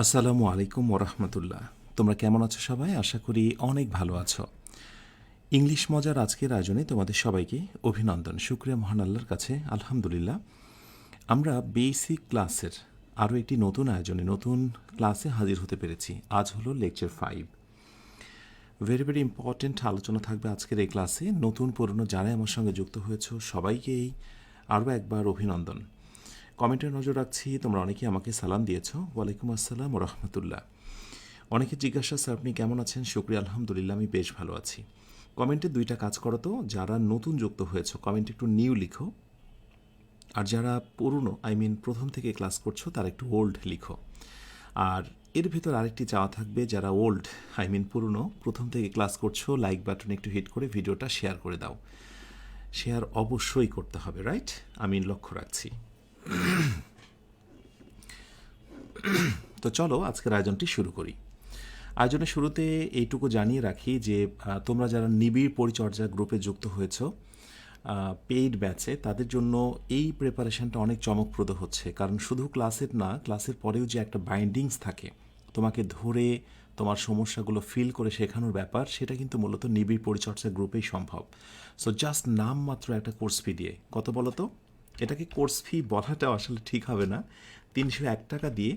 আসসালামু আলাইকুম ওরহমতুল্লাহ। তোমরা কেমন আছো সবাই? আশা করি অনেক ভালো আছো। ইংলিশ মজার আজকের আয়োজনে তোমাদের সবাইকে অভিনন্দন। শুকরিয়া মহান আল্লাহর কাছে, আলহামদুলিল্লাহ। আমরা বেসিক ক্লাসের আরও একটি নতুন আয়োজনে নতুন ক্লাসে হাজির হতে পেরেছি। আজ হলো লেকচার 5। ভেরি ভেরি ইম্পর্টেন্ট আলোচনা থাকবে আজকের এই ক্লাসে। নতুন পুরনো যারাই আমার সঙ্গে যুক্ত হয়েছ সবাইকেই আরও একবার অভিনন্দন। কমেন্টে নজর রাখছি, তোমরা অনেকেই আমাকে সালাম দিয়েছো। ওয়ালাইকুম আসসালাম ও রহমতুল্লাহ। অনেকে জিজ্ঞাসা, স্যার আপনি কেমন আছেন? শুক্রিয়া, আলহামদুলিল্লাহ আমি বেশ ভালো আছি। কমেন্টে দুইটা কাজ করো তো, যারা নতুন যুক্ত হয়েছো কমেন্টে একটু নিউ লিখো, আর যারা পুরনো প্রথম থেকে ক্লাস করছো তারা একটু ওল্ড লিখো। আর এর ভেতর আরেকটি চাওয়া থাকবে, যারা ওল্ড পুরনো প্রথম থেকে ক্লাস করছো লাইক বাটনে একটু হিট করে ভিডিওটা শেয়ার করে দাও। শেয়ার অবশ্যই করতে হবে, রাইট? আমি লক্ষ্য রাখছি। তো চলো আজকের আয়োজনটি শুরু করি। আয়োজনের শুরুতে এইটুকু জানিয়ে রাখি যে তোমরা যারা নিবিড় পরিচর্যা গ্রুপে যুক্ত হয়েছ পেইড ব্যাচে, তাদের জন্য এই প্রিপারেশনটা অনেক চমকপ্রদ হচ্ছে। কারণ শুধু ক্লাসের না, ক্লাসের পরেও যে একটা বাইন্ডিংস থাকে তোমাকে ধরে তোমার সমস্যাগুলো ফিল করে শেখানোর ব্যাপার, সেটা কিন্তু মূলত নিবিড় পরিচর্যা গ্রুপেই সম্ভব। সো জাস্ট নাম মাত্র একটা কোর্স ফি দিয়ে, কত বলো তো? এটাকে কোর্স ফি বলাটা আসলে ঠিক হবে না। ৩০১ টাকা দিয়ে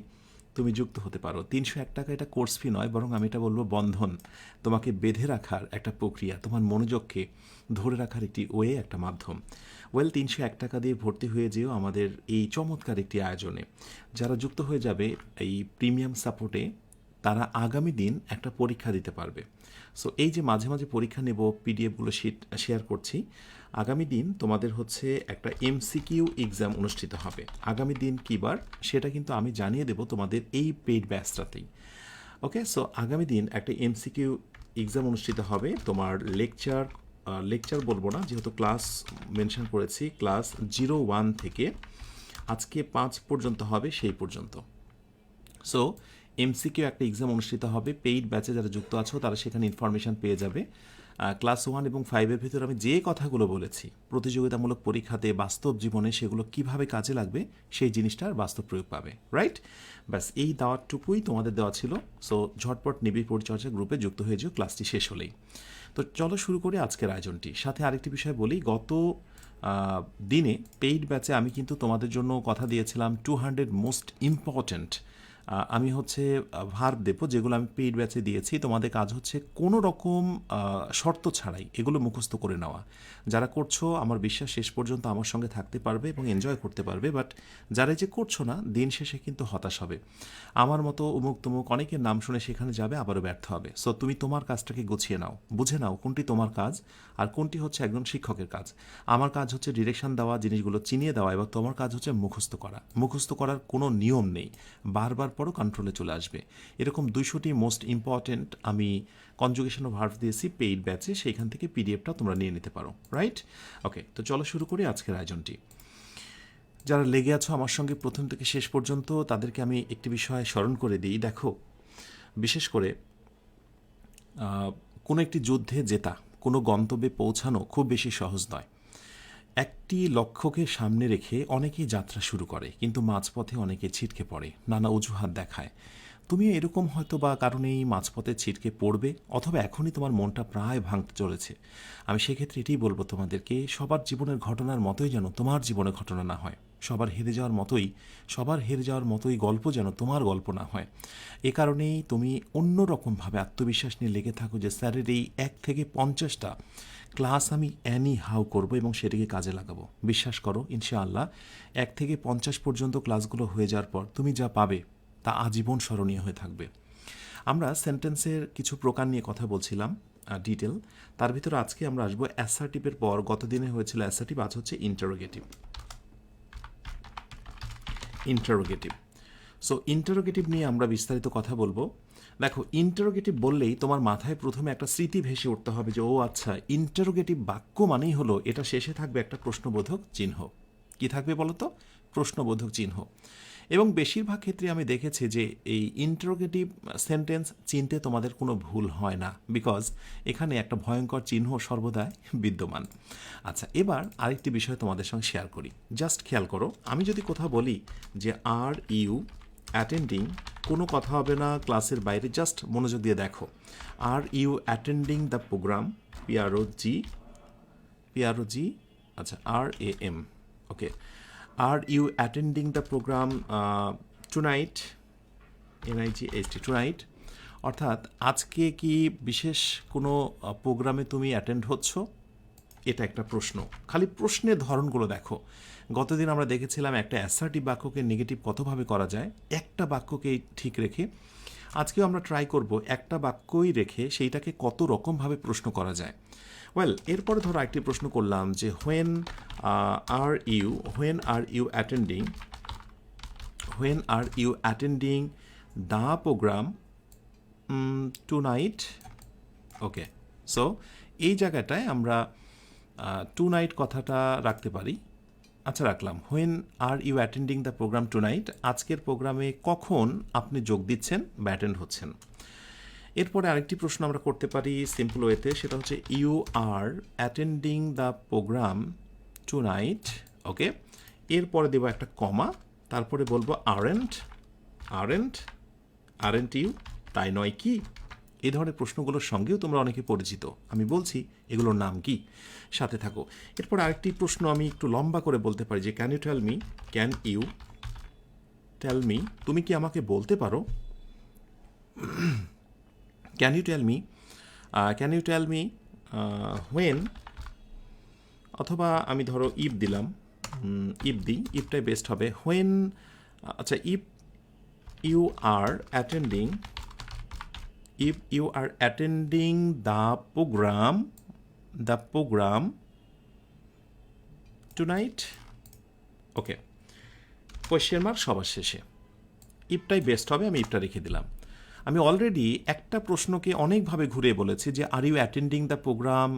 তুমি যুক্ত হতে পারো। ৩০১ টাকা এটা কোর্স ফি নয়, বরং আমি এটা বলবো বন্ধন। তোমাকে বেঁধে রাখার একটা প্রক্রিয়া, তোমার মনোযোগকে ধরে রাখার একটি ওয়ে, একটা মাধ্যম। ৩০১ টাকা দিয়ে ভর্তি হয়ে যেও আমাদের এই চমৎকার একটি আয়োজনে। যারা যুক্ত হয়ে যাবে এই প্রিমিয়াম সাপোর্টে, তারা আগামী দিন একটা পরীক্ষা দিতে পারবে। সো এই যে মাঝে মাঝে পরীক্ষা নেব, পিডিএফগুলো শেয়ার করছি, আগামী দিন তোমাদের হচ্ছে একটা এমসিকিউ এক্সাম অনুষ্ঠিত হবে। আগামী দিন কী বার সেটা কিন্তু আমি জানিয়ে দেব তোমাদের এই পেইড ব্যাচটাতেই। ওকে, সো আগামী দিন একটা এমসিকিউ এক্সাম অনুষ্ঠিত হবে। তোমার লেকচার বলবো না, যেহেতু ক্লাস মেনশন করেছি, ক্লাস 01 থেকে আজকে 5 পর্যন্ত হবে, সেই পর্যন্ত। সো এমসিকিউ একটা এক্সাম অনুষ্ঠিত হবে। পেইড ব্যাচে যারা যুক্ত আছো তারা সেখানে ইনফরমেশান পেয়ে যাবে। ক্লাস 1 এবং 5-এর ভিতরে আমি যে কথাগুলো বলেছি প্রতিযোগিতামূলক পরীক্ষাতে, বাস্তব জীবনে সেগুলো কিভাবে কাজে লাগবে, সেই জিনিসটার বাস্তব প্রয়োগ পাবে, রাইট? ব্যাস এই দাওয়াতটুকুই তোমাদের দেওয়া ছিল। সো ঝটপট নিবিড় পরিচর্যা গ্রুপে যুক্ত হয়ে যাও ক্লাসটি শেষ হলেই। তো চলো শুরু করি আজকের আয়োজনটি। সাথে আরেকটি বিষয় বলি, গত দিনে পেইড ব্যাচে আমি কিন্তু তোমাদের জন্য কথা দিয়েছিলাম 200 মোস্ট ইম্পর্ট্যান্ট। আমি হচ্ছে ভার্ব দেবো, যেগুলো আমি পেইড ব্যাচে দিয়েছি। তোমাদের কাজ হচ্ছে কোনো রকম শর্ত ছাড়াই এগুলো মুখস্থ করে নেওয়া। যারা করছো আমার বিশ্বাস শেষ পর্যন্ত আমার সঙ্গে থাকতে পারবে এবং এনজয় করতে পারবে। বাট যারা যে করছো না, দিন শেষে কিন্তু হতাশ হবে। আমার মতো উমুক তুমুক অনেকের নাম শুনে সেখানে যাবে, আবারও ব্যর্থ হবে। সো তুমি তোমার কাজটাকে গুছিয়ে নাও, বুঝে নাও কোনটি তোমার কাজ আর কোনটি হচ্ছে একজন শিক্ষকের কাজ। আমার কাজ হচ্ছে ডিরেকশন দেওয়া, জিনিসগুলো চিনিয়ে দেওয়া, এবং তোমার কাজ হচ্ছে মুখস্থ করা। মুখস্থ করার কোনো নিয়ম নেই, বারবার পরও কন্ট্রোলে চলে আসবে। এরকম 200টি মোস্ট ইম্পর্ট্যান্ট আমি কনজুগেশন অফ ভার্ব দিয়েছি পেইড ব্যাচে, সেইখান থেকে পিডিএফটা তোমরা নিয়ে নিতে পারো, রাইট? ওকে, তো চলো শুরু করি আজকের আয়োজনটি। যারা লেগে আছো আমার সঙ্গে প্রথম থেকে শেষ পর্যন্ত, তাদেরকে আমি একটি বিষয় স্মরণ করে দিই। দেখো, বিশেষ করে কোনো একটি যুদ্ধে জেতা, কোনো গন্তব্যে পৌঁছানো খুব বেশি সহজ নয়। একটি লক্ষ্যকে সামনে রেখে অনেকেই যাত্রা শুরু করে, কিন্তু মাঝপথে অনেকে ছিটকে পড়ে, নানা অজুহাত দেখায়। তুমিও এরকম হয়তো বা কারণেই মাঝপথে ছিটকে পড়বে, অথবা এখনই তোমার মনটা প্রায় ভাঙতে চলেছে। আমি সেক্ষেত্রে এটাই বলবো তোমাদেরকে, সবার জীবনের ঘটনার মতোই যেন তোমার জীবনের ঘটনা না হয়। সবার হেরে যাওয়ার মতোই গল্প যেন তোমার গল্প না হয়। এ কারণেই তুমি অন্যরকমভাবে আত্মবিশ্বাস নিয়ে লেগে থাকো যে স্যারের এই 1 থেকে 50টা ক্লাস আমি অ্যানি হাউ করব এবং সেটাকে কাজে লাগাবো। বিশ্বাস করো, ইনশাআল্লাহ 1 থেকে 50 পর্যন্ত ক্লাসগুলো হয়ে যাওয়ার পর তুমি যা পাবে তা আজীবন স্মরণীয় হয়ে থাকবে। আমরা সেন্টেন্সের কিছু প্রকার নিয়ে কথা বলছিলাম, ডিটেল। তার ভিতরে আজকে আমরা আসবো অ্যাসার্টিভের পর। গত দিনে হয়েছিল অ্যাসার্টিভ, আজ হচ্ছে ইন্টারোগেটিভ। সো ইন্টারোগেটিভ নিয়ে আমরা বিস্তারিত কথা বলবো। দেখো, ইন্টারোগেটিভ বললেই তোমার মাথায় প্রথমে একটা স্মৃতি ভেসে উঠতে হবে যে ও আচ্ছা, ইন্টারোগেটিভ বাক্য মানেই হলো এটা শেষে থাকবে একটা প্রশ্নবোধক চিহ্ন। কি থাকবে বলো তো? প্রশ্নবোধক চিহ্ন। এবং বেশিরভাগ ক্ষেত্রে আমি দেখেছি যে এই ইন্টারোগেটিভ সেন্টেন্স চিনতে তোমাদের কোনো ভুল হয় না, বিকজ এখানে একটা ভয়ঙ্কর চিহ্ন সর্বদাই বিদ্যমান। আচ্ছা, এবার আরেকটি বিষয় তোমাদের সঙ্গে শেয়ার করি। জাস্ট খেয়াল করো, আমি যদি কোথাও বলি যে আর ইউ অ্যাটেন্ডিং, কোনো কথা হবে না ক্লাসের বাইরে, জাস্ট মনোযোগ দিয়ে দেখো। Are you attending the programme, P R O G, আচ্ছা RAM, okay. Are you attending the programme tonight, NIGHT, tonight, অর্থাৎ আজকে কি বিশেষ কোনো প্রোগ্রামে তুমি অ্যাটেন্ড হচ্ছ? এটা একটা প্রশ্ন। খালি প্রশ্নের ধরনগুলো দেখো। গতদিন আমরা দেখেছিলাম একটা অ্যাসার্টিভ বাক্যকে নেগেটিভ কতভাবে করা যায়, একটা বাক্যকে ঠিক রেখে। আজকেও আমরা ট্রাই করব একটা বাক্যই রেখে সেইটাকে কত রকমভাবে প্রশ্ন করা যায়। ওয়েল, এরপরে ধরো একটি প্রশ্ন করলাম যে when are you attending the programme tonight, okay. So এই জায়গাটায় আমরা টুনাইট কথাটা রাখতে পারি। আচ্ছা, রাখলাম। When are you attending the programme tonight, আজকের প্রোগ্রামে কখন আপনি যোগ দিচ্ছেন বা অ্যাটেন্ড হচ্ছেন। এরপরে আরেকটি প্রশ্ন আমরা করতে পারি সিম্পল ওয়েতে, সেটা হচ্ছে you are attending the programme tonight, okay. এরপরে দেবো একটা কমা, তারপরে বলবো আরেন্ট ইউ, তাই নয় কি? এই ধরনের প্রশ্নগুলোর সঙ্গেও তোমরা অনেকে পরিচিত, আমি বলছি এগুলোর নাম কি, সাথে থাকো। এরপর আরেকটি প্রশ্ন আমি একটু লম্বা করে বলতে পারি যে ক্যান ইউ টেল মি, তুমি কি আমাকে বলতে পারো? Can you tell me when, অথবা আমি ধরো ইফ দিলাম, ইফটাই বেস্ট হবে। হোয়েন, আচ্ছা, if you are attending the program tonight, okay. Question mark সবার শেষে, ইফটাই বেস্ট হবে, আমি ইফটা রেখে দিলাম। আমি অলরেডি একটা প্রশ্নকে অনেকভাবে ঘুরে বলেছি যে are you attending the programme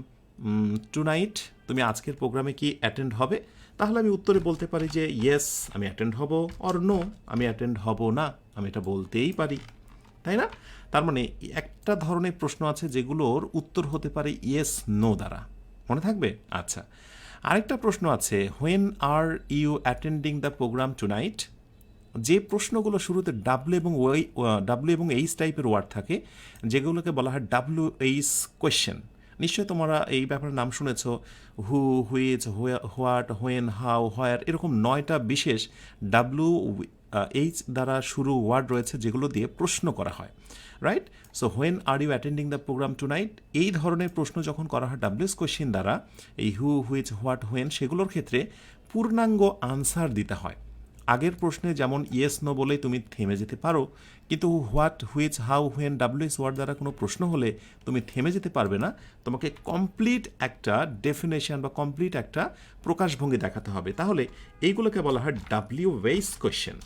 tonight, তুমি আজকের প্রোগ্রামে কি অ্যাটেন্ড হবে? তাহলে আমি উত্তরে বলতে পারি যে ইয়েস আমি অ্যাটেন্ড হব, অর নো আমি অ্যাটেন্ড হব না, আমি এটা বলতেই পারি, তাই না? তার মানে একটা ধরনের প্রশ্ন আছে যেগুলোর উত্তর হতে পারে ইয়েস নো দ্বারা, মনে থাকবে? আচ্ছা, আরেকটা প্রশ্ন আছে when are you attending the programme tonight, যে প্রশ্নগুলো শুরুতে ডাব্লিউ এবং এইচ টাইপের ওয়ার্ড থাকে, যেগুলোকে বলা হয় WH কোয়েশ্চেন। নিশ্চয়ই তোমরা এই ব্যাপারে নাম শুনেছ, হু, হুইচ, হোয়াট, হোয়েন, হাউ, হোয়ার, এরকম 9টা বিশেষ WH দ্বারা শুরু ওয়ার্ড রয়েছে যেগুলো দিয়ে প্রশ্ন করা হয়, right? So when are you attending the programme tonight, এই ধরনের প্রশ্ন যখন করা হয় WH কোয়েশ্চেন দ্বারা, এই হু, হুইচ, হোয়াট, হোয়েন, সেগুলোর ক্ষেত্রে পূর্ণাঙ্গ আনসার দিতে হয়। আগের প্রশ্নে যেমন ইয়েস নো বলেই তুমি থেমে যেতে পারো, কিন্তু what, which, how, when, WH word দ্বারা কোনো প্রশ্ন হলে তুমি থেমে যেতে পারবে না, তোমাকে কমপ্লিট একটা ডেফিনেশন বা কমপ্লিট একটা প্রকাশভঙ্গি দেখাতে হবে। তাহলে এইগুলোকে বলা হয় WH কোয়েশ্চেন।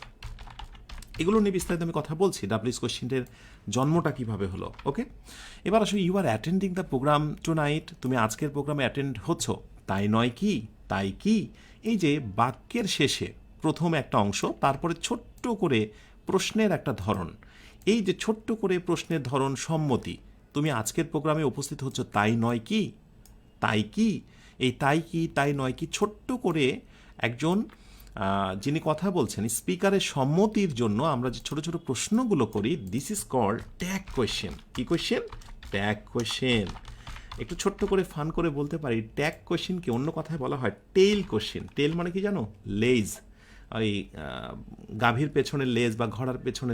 এগুলো নিয়ে বিস্তারিত আমি কথা বলছি, WH কোয়েশ্চেনের জন্মটা কীভাবে হলো, ওকে। এবার আসলে you are attending the programme tonight, তুমি আজকের প্রোগ্রামে অ্যাটেন্ড হচ্ছ, তাই নয় কি, তাই কি? এই যে বাক্যের শেষে প্রথম একটা অংশ, তারপরে ছোট্ট করে প্রশ্নের একটা ধরন, এই যে ছোট্ট করে প্রশ্নের ধরন, সম্মতি, তুমি আজকের প্রোগ্রামে উপস্থিত হচ্ছ, তাই নয় কি, তাই কি? এই তাই কি, তাই নয় কি, ছোট্ট করে একজন যিনি কথা বলছেন স্পিকারের সম্মতির জন্য আমরা যে ছোট ছোট প্রশ্নগুলো করি, this is called tag question. কি কোয়েশ্চেন? Tag question. একটু ছোট্ট করে ফান করে বলতে পারি, ট্যাগ কোয়েশ্চেনকে অন্য কথায় বলা হয় টেইল কোয়েশ্চেন। টেল মানে কি জানো? লেজ, ওই গাভীর পেছনে লেজ বা ঘোড়ার পেছনে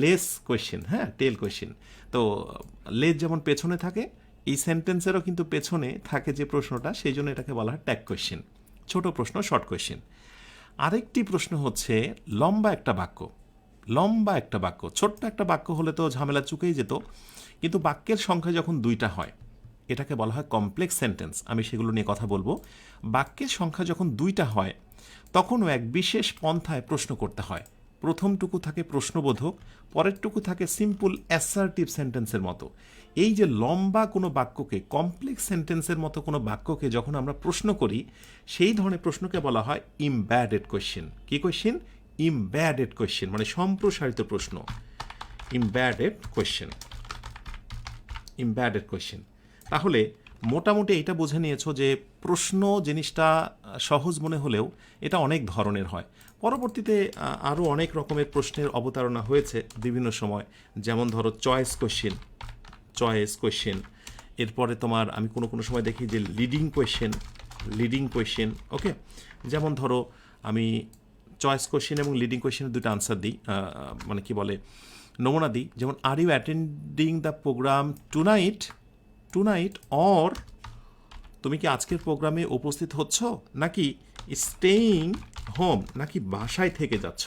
লেস কোয়েশ্চেন, হ্যাঁ, টেল কোয়েশ্চেন। তো লেজ যেমন পেছনে থাকে, এই সেন্টেন্সেরও কিন্তু পেছনে থাকে যে প্রশ্নটা, সেই জন্য এটাকে বলা হয় ট্যাগ কোয়েশ্চেন। ছোট প্রশ্ন, শর্ট কোয়েশ্চেন। আরেকটি প্রশ্ন হচ্ছে লম্বা একটা বাক্য। ছোট্ট একটা বাক্য হলে তো ঝামেলা চুকেই যেত, কিন্তু বাক্যের সংখ্যা যখন 2টা হয়, এটাকে বলা হয় কমপ্লেক্স সেন্টেন্স। আমি সেগুলো নিয়ে কথা বলবো। বাক্যের সংখ্যা যখন 2টা হয়, তখনও এক বিশেষ পন্থায় প্রশ্ন করতে হয়। প্রথমটুকু থাকে প্রশ্নবোধক, পরেরটুকু থাকে সিম্পল অ্যাসার্টিভ সেন্টেন্সের মতো। এই যে লম্বা কোনো বাক্যকে, কমপ্লেক্স সেন্টেন্সের মতো কোনো বাক্যকে যখন আমরা প্রশ্ন করি, সেই ধরনের প্রশ্নকে বলা হয় ইমব্যাডেড কোয়েশ্চেন। কি কোয়েশ্চেন? ইমব্যাডেড কোয়েশ্চেন, মানে সম্প্রসারিত প্রশ্ন। ইমব্যাডেড কোয়েশ্চেন। তাহলে মোটামুটি এটা বুঝে নিয়েছো যে প্রশ্ন জিনিসটা সহজ মনে হলেও এটা অনেক ধরনের হয়। পরবর্তীতে আরও অনেক রকমের প্রশ্নের অবতারণা হয়েছে বিভিন্ন সময়, যেমন ধরো চয়েস কোয়েশ্চেন, এরপরে তোমার আমি কোনো কোনো সময় দেখি যে লিডিং কোয়েশ্চেন, ওকে। যেমন ধরো আমি চয়েস কোয়েশ্চেন এবং লিডিং কোয়েশ্চেনের দুটো আনসার দিই, মানে কি বলে নমুনা দিই। যেমন are you attending the programme tonight or তুমি কি আজকের প্রোগ্রামে উপস্থিত হচ্ছ, নাকি স্টেইং হোম, নাকি বাসায় থেকে যাচ্ছ।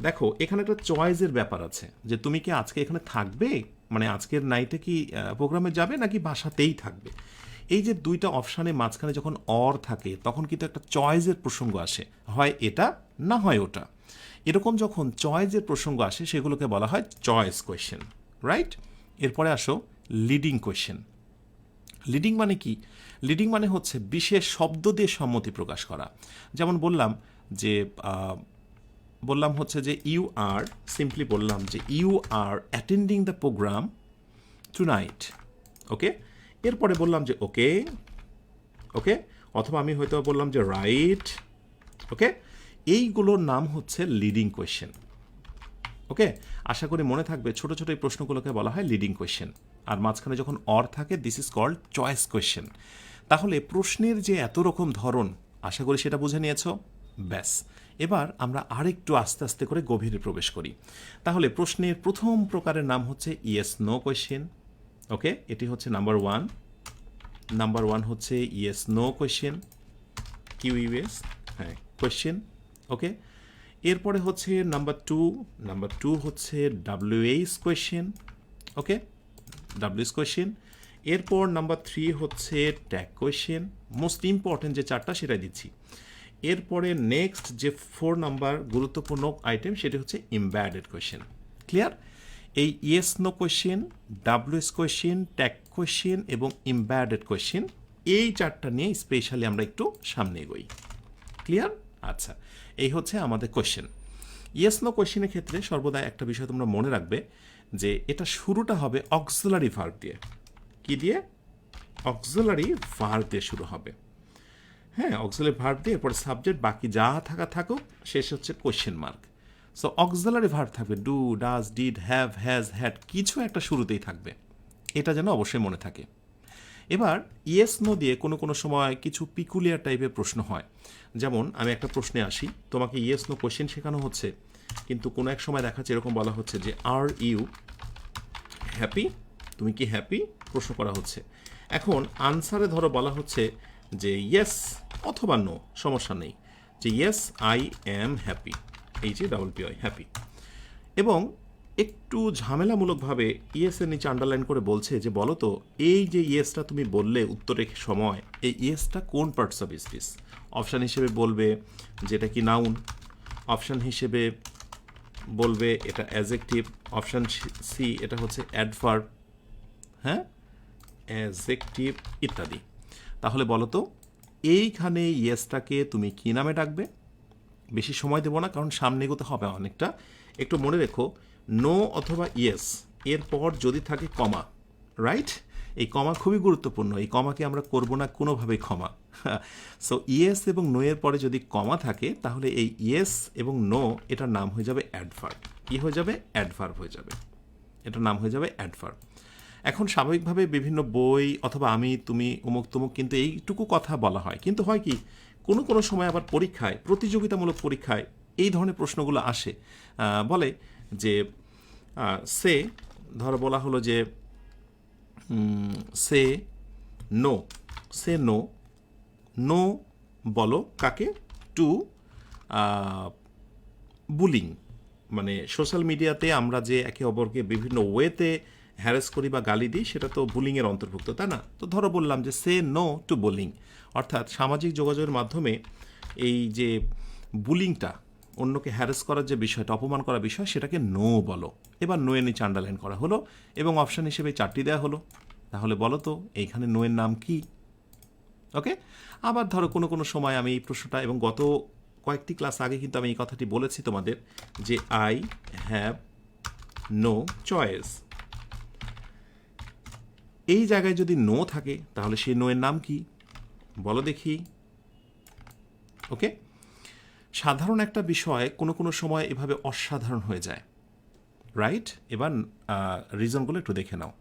দেখো এখানে একটা চয়েসের ব্যাপার আছে যে তুমি কি আজকে এখানে থাকবে, মানে আজকের নাইটে কি প্রোগ্রামে যাবে নাকি বাসাতেই থাকবে। এই যে দুইটা অপশানের মাঝখানে যখন অর থাকে তখন কিন্তু একটা চয়েসের প্রসঙ্গ আসে, হয় এটা না হয় ওটা। এরকম যখন চয়েসের প্রসঙ্গ আসে সেগুলোকে বলা হয় চয়েস কোয়েশ্চেন, রাইট। এরপরে আসো লিডিং কোয়েশ্চেন। লিডিং মানে কি? লিডিং মানে হচ্ছে বিশেষ শব্দ দিয়ে সম্মতি প্রকাশ করা। যেমন বললাম হচ্ছে যে ইউ আর, সিম্পলি বললাম যে you are attending the programme tonight, okay. এরপরে বললাম যে ওকে, অথবা আমি হয়তো বললাম যে রাইট, ওকে। এইগুলোর নাম হচ্ছে লিডিং কোয়েশ্চেন, ওকে। আশা করি মনে থাকবে, ছোট ছোট এই প্রশ্নগুলোকে বলা হয় লিডিং কোয়েশ্চেন। আর মাঝখানে যখন অর থাকে this is called choice question. তাহলে প্রশ্নের যে এত রকম ধরন, আশা করি সেটা বুঝে নিয়েছো। ব্যাস, এবার আমরা আরেকটু আস্তে আস্তে করে গভীরে প্রবেশ করি। তাহলে প্রশ্নের প্রথম প্রকারের নাম হচ্ছে ইয়েস নো কোয়েশ্চেন, ওকে। এটি হচ্ছে নাম্বার ওয়ান হচ্ছে ইয়েস নো কোয়েশ্চেন, কিউইএস, হ্যাঁ কোয়েশ্চেন, ওকে। এরপরে হচ্ছে নাম্বার টু হচ্ছে ডাব্লিউএইচ কোয়েশ্চেন, ওকে, ডাব্লিউএস কোয়েশ্চেন। এরপর নাম্বার 3 হচ্ছে ট্যাগ কোয়েশ্চেন, মোস্ট ইম্পর্টেন্ট যে চারটা সেটাই দিচ্ছি। এরপরে নেক্সট যে 4 নাম্বার গুরুত্বপূর্ণ আইটেম সেটি হচ্ছে এমবেডেড কোয়েশ্চেন। ক্লিয়ার? এই yes no question, WS question, tag question এবং এমবেডেড কোয়েশ্চেন, এই চারটা নিয়ে স্পেশালি আমরা একটু সামনে এগোই। ক্লিয়ার? আচ্ছা, এই হচ্ছে আমাদের কোয়েশ্চেন। ইয়েস নো কোয়েশ্চেনের ক্ষেত্রে সর্বদা একটা বিষয় তোমরা মনে রাখবে যে এটা শুরুটা হবে অক্সিলারি ভার্ব দিয়ে। কি দিয়ে? অক্সিলারি ভার্ব দিয়ে শুরু হবে। হ্যাঁ, অক্সিলারি ভার্ব দিয়ে, এরপরে সাবজেক্ট, বাকি যা থাকুক, শেষ হচ্ছে question mark. So auxiliary verb থাকবে, do, does, did, have, has, had, কিছু একটা শুরুতেই থাকবে। এটা যেন অবশ্যই মনে থাকে। এবার ইয়েস নো দিয়ে কোনো কোনো সময় কিছু পিকুলিয়ার টাইপের প্রশ্ন হয়। যেমন আমি একটা প্রশ্নে আসি, তোমাকে ইয়েস নো কোয়েশ্চেন শেখানো হচ্ছে, কিন্তু কোনো এক সময় দেখাচ্ছে এরকম বলা হচ্ছে যে আর ইউ হ্যাপি, তুমি কি হ্যাপি, প্রশ্ন করা হচ্ছে। এখন আনসারে ধরো বলা হচ্ছে যে ইয়েস অথবা নো, সমস্যা নেই, যে ইয়েস আই অ্যাম হ্যাপি, এই যে ডাবল পিআই হ্যাপি। এবং একটু ঝামেলামূলকভাবে ইয়েসের নিচে আন্ডারলাইন করে বলছে যে বলো তো এই যে ইয়েসটা তুমি বললে উত্তরের সময়, এই ইয়েসটা কোন পার্টস অফ স্পিচ। অপশান হিসেবে বলবে যেটা কি নাউন, অপশান হিসেবে বলবে এটা অ্যাডজেক্টিভ, অপশান সি এটা হচ্ছে অ্যাডভার্ব, হ্যাঁ অ্যাডজেক্টিভ ইত্যাদি। তাহলে বলো তো এইখানে ইয়েসটাকে তুমি কি নামে ডাকবে? বেশি সময় দেবো না, কারণ সামনে এগোতে হবে অনেকটা। একটু মনে রেখো, নো অথবা ইয়েস এরপর যদি থাকে কমা, রাইট? এই কমা খুবই গুরুত্বপূর্ণ, এই কমাকে আমরা করব না কোনোভাবেই ক্ষমা। সো ইয়েস এবং নো এর পরে যদি কমা থাকে তাহলে এই ইয়েস এবং নো এটার নাম হয়ে যাবে অ্যাডভার্ব। কি হয়ে যাবে? অ্যাডভার্ব হয়ে যাবে, এটার নাম হয়ে যাবে অ্যাডভার্ব। এখন স্বাভাবিকভাবে বিভিন্ন বই অথবা আমি, তুমি, অমুক তমুক কিন্তু এইটুকু কথা বলা হয়, কিন্তু হয় কি কোনো কোনো সময় আবার পরীক্ষায়, প্রতিযোগিতামূলক পরীক্ষায় এই ধরনের প্রশ্নগুলো আসে। বলে যে সে, ধরো বলা হলো যে সে নো বলো কাকে? টু বুলিং, মানে সোশ্যাল মিডিয়াতে আমরা যে একে অপরকে বিভিন্ন ওয়েতে হ্যারাস করি বা গালি দিই, সেটা তো বুলিংয়ের অন্তর্ভুক্ত, তাই না? তো ধরো বললাম যে সে নো টু বুলিং, অর্থাৎ সামাজিক যোগাযোগের মাধ্যমে এই যে বুলিংটা, অন্যকে হ্যারাস করার যে বিষয়টা, অপমান করার বিষয়, সেটাকে নো বলো। এবার নো এর নিচে আন্ডারলাইন করা হলো এবং অপশান হিসেবে 4টি দেওয়া হলো। তাহলে বলো তো এইখানে নো এর নাম কি? ওকে। আবার ধরো কোনো কোনো সময় আমি এই প্রশ্নটা, এবং গত কয়েকটি ক্লাস আগে কিন্তু আমি এই কথাটি বলেছি তোমাদের, যে আই হ্যাভ নো চয়েস। এই জায়গায় যদি নো থাকে তাহলে সেই নো এর নাম কি বলো দেখি। ওকে, সাধারণ একটা বিষয় কোনো কোনো সময় এভাবে অসাধারণ হয়ে যায়, রাইট? এবার রিজনগুলো একটু দেখে নাও,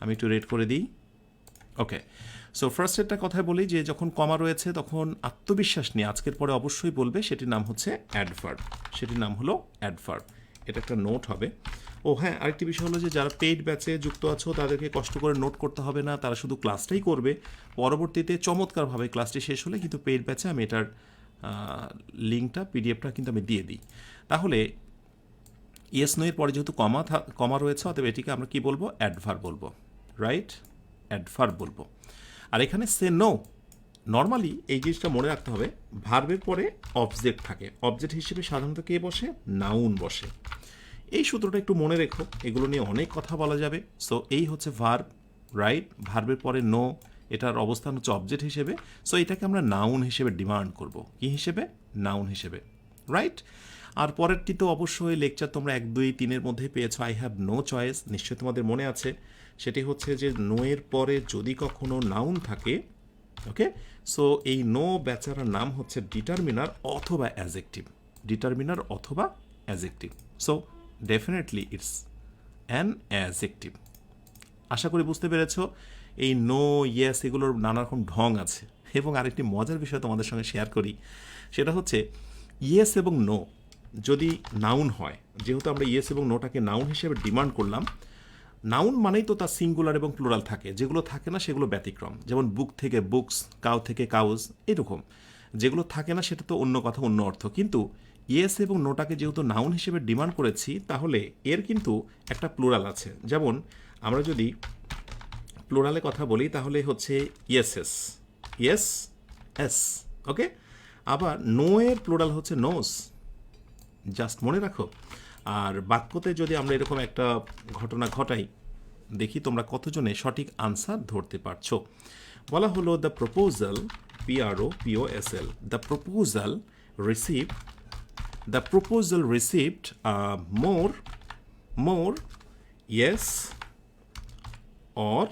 আমি একটু রেড করে দিই। ওকে, সো ফার্স্ট একটা কথায় বলি যে যখন কমা রয়েছে তখন আত্মবিশ্বাস নিয়ে আজকের পরে অবশ্যই বলবে, সেটির নাম হচ্ছে অ্যাডভার্ব, সেটির নাম হলো অ্যাডভার্ব। এটা একটা নোট হবে। ও হ্যাঁ, আরেকটি বিষয় হলো যে যারা পেইড ব্যাচে যুক্ত আছো তাদেরকে কষ্ট করে নোট করতে হবে না, তারা শুধু ক্লাসটাই করবে। পরবর্তীতে চমৎকারভাবে ক্লাসটি শেষ হলে কিন্তু পেইড ব্যাচে আমি এটার লিঙ্কটা, পিডিএফটা কিন্তু আমি দিয়ে দিই। তাহলে ইয়েস নো এর পরে যেহেতু কমা রয়েছে, অতএব এটিকে আমরা কি বলবো? অ্যাডভার্ব বলবো, রাইট? অ্যাডভার্ব বলবো। আর এখানে সে নো, নর্মালি এই জিনিসটা মনে রাখতে হবে, ভার্বের পরে অবজেক্ট থাকে, অবজেক্ট হিসেবে সাধারণত কে বসে? নাউন বসে। এই সূত্রটা একটু মনে রেখো, এগুলো নিয়ে অনেক কথা বলা যাবে। সো এই হচ্ছে ভার্ব, রাইট? ভার্বের পরে নো, এটার অবস্থান হচ্ছে অবজেক্ট হিসেবে। সো এটাকে আমরা নাউন হিসেবে ডিমান্ড করব। কি হিসেবে? নাউন হিসেবে, রাইট? আর পরেরটি তো অবশ্যই লেকচার তোমরা 1, 2, 3-এর মধ্যে পেয়েছো, আই হ্যাভ নো চয়েস, নিশ্চয়ই তোমাদের মনে আছে। সেটি হচ্ছে যে নো এর পরে যদি কখনো নাউন থাকে, ওকে, সো এই নো বেচারার নাম হচ্ছে ডিটারমিনার অথবা অ্যাজেক্টিভ, ডিটারমিনার অথবা adjective. So definitely it's an adjective. আশা করি বুঝতে পেরেছ। এই নো, ইয়েস এগুলোর নানা রকম ঢং আছে। এবং আরেকটি মজার বিষয় তোমাদের সঙ্গে শেয়ার করি, সেটা হচ্ছে ইয়েস এবং নো যদি নাউন হয়, যেহেতু আমরা ইয়েস এবং নোটাকে নাউন হিসেবে ডিমান্ড করলাম, নাউন মানেই তো তার সিঙ্গুলার এবং প্লুরাল থাকে, যেগুলো থাকে না সেগুলো ব্যতিক্রম। যেমন বুক থেকে বুকস, কাউ থেকে কাউজ, এরকম যেগুলো থাকে না সেটা তো অন্য কথা, অন্য অর্থ। কিন্তু ইয়েস এবং নোটাকে যেহেতু নাউন হিসেবে ডিমান্ড করেছি, তাহলে এর কিন্তু একটা প্লুরাল আছে। যেমন আমরা যদি প্লুরালে কথা বলি তাহলে হচ্ছে ইয়েসেস, ইয়েস এস, ওকে। আবার নো এর প্লুরাল হচ্ছে নোস, জাস্ট মনে রাখো। আর বাক্যতে যদি আমরা এরকম একটা ঘটনা ঘটাই, দেখি তোমরা কতজনে সঠিক আনসার ধরতে পারছো। বলা হলো the proposal, PROPOSL, the proposal receive, the proposal received more yes or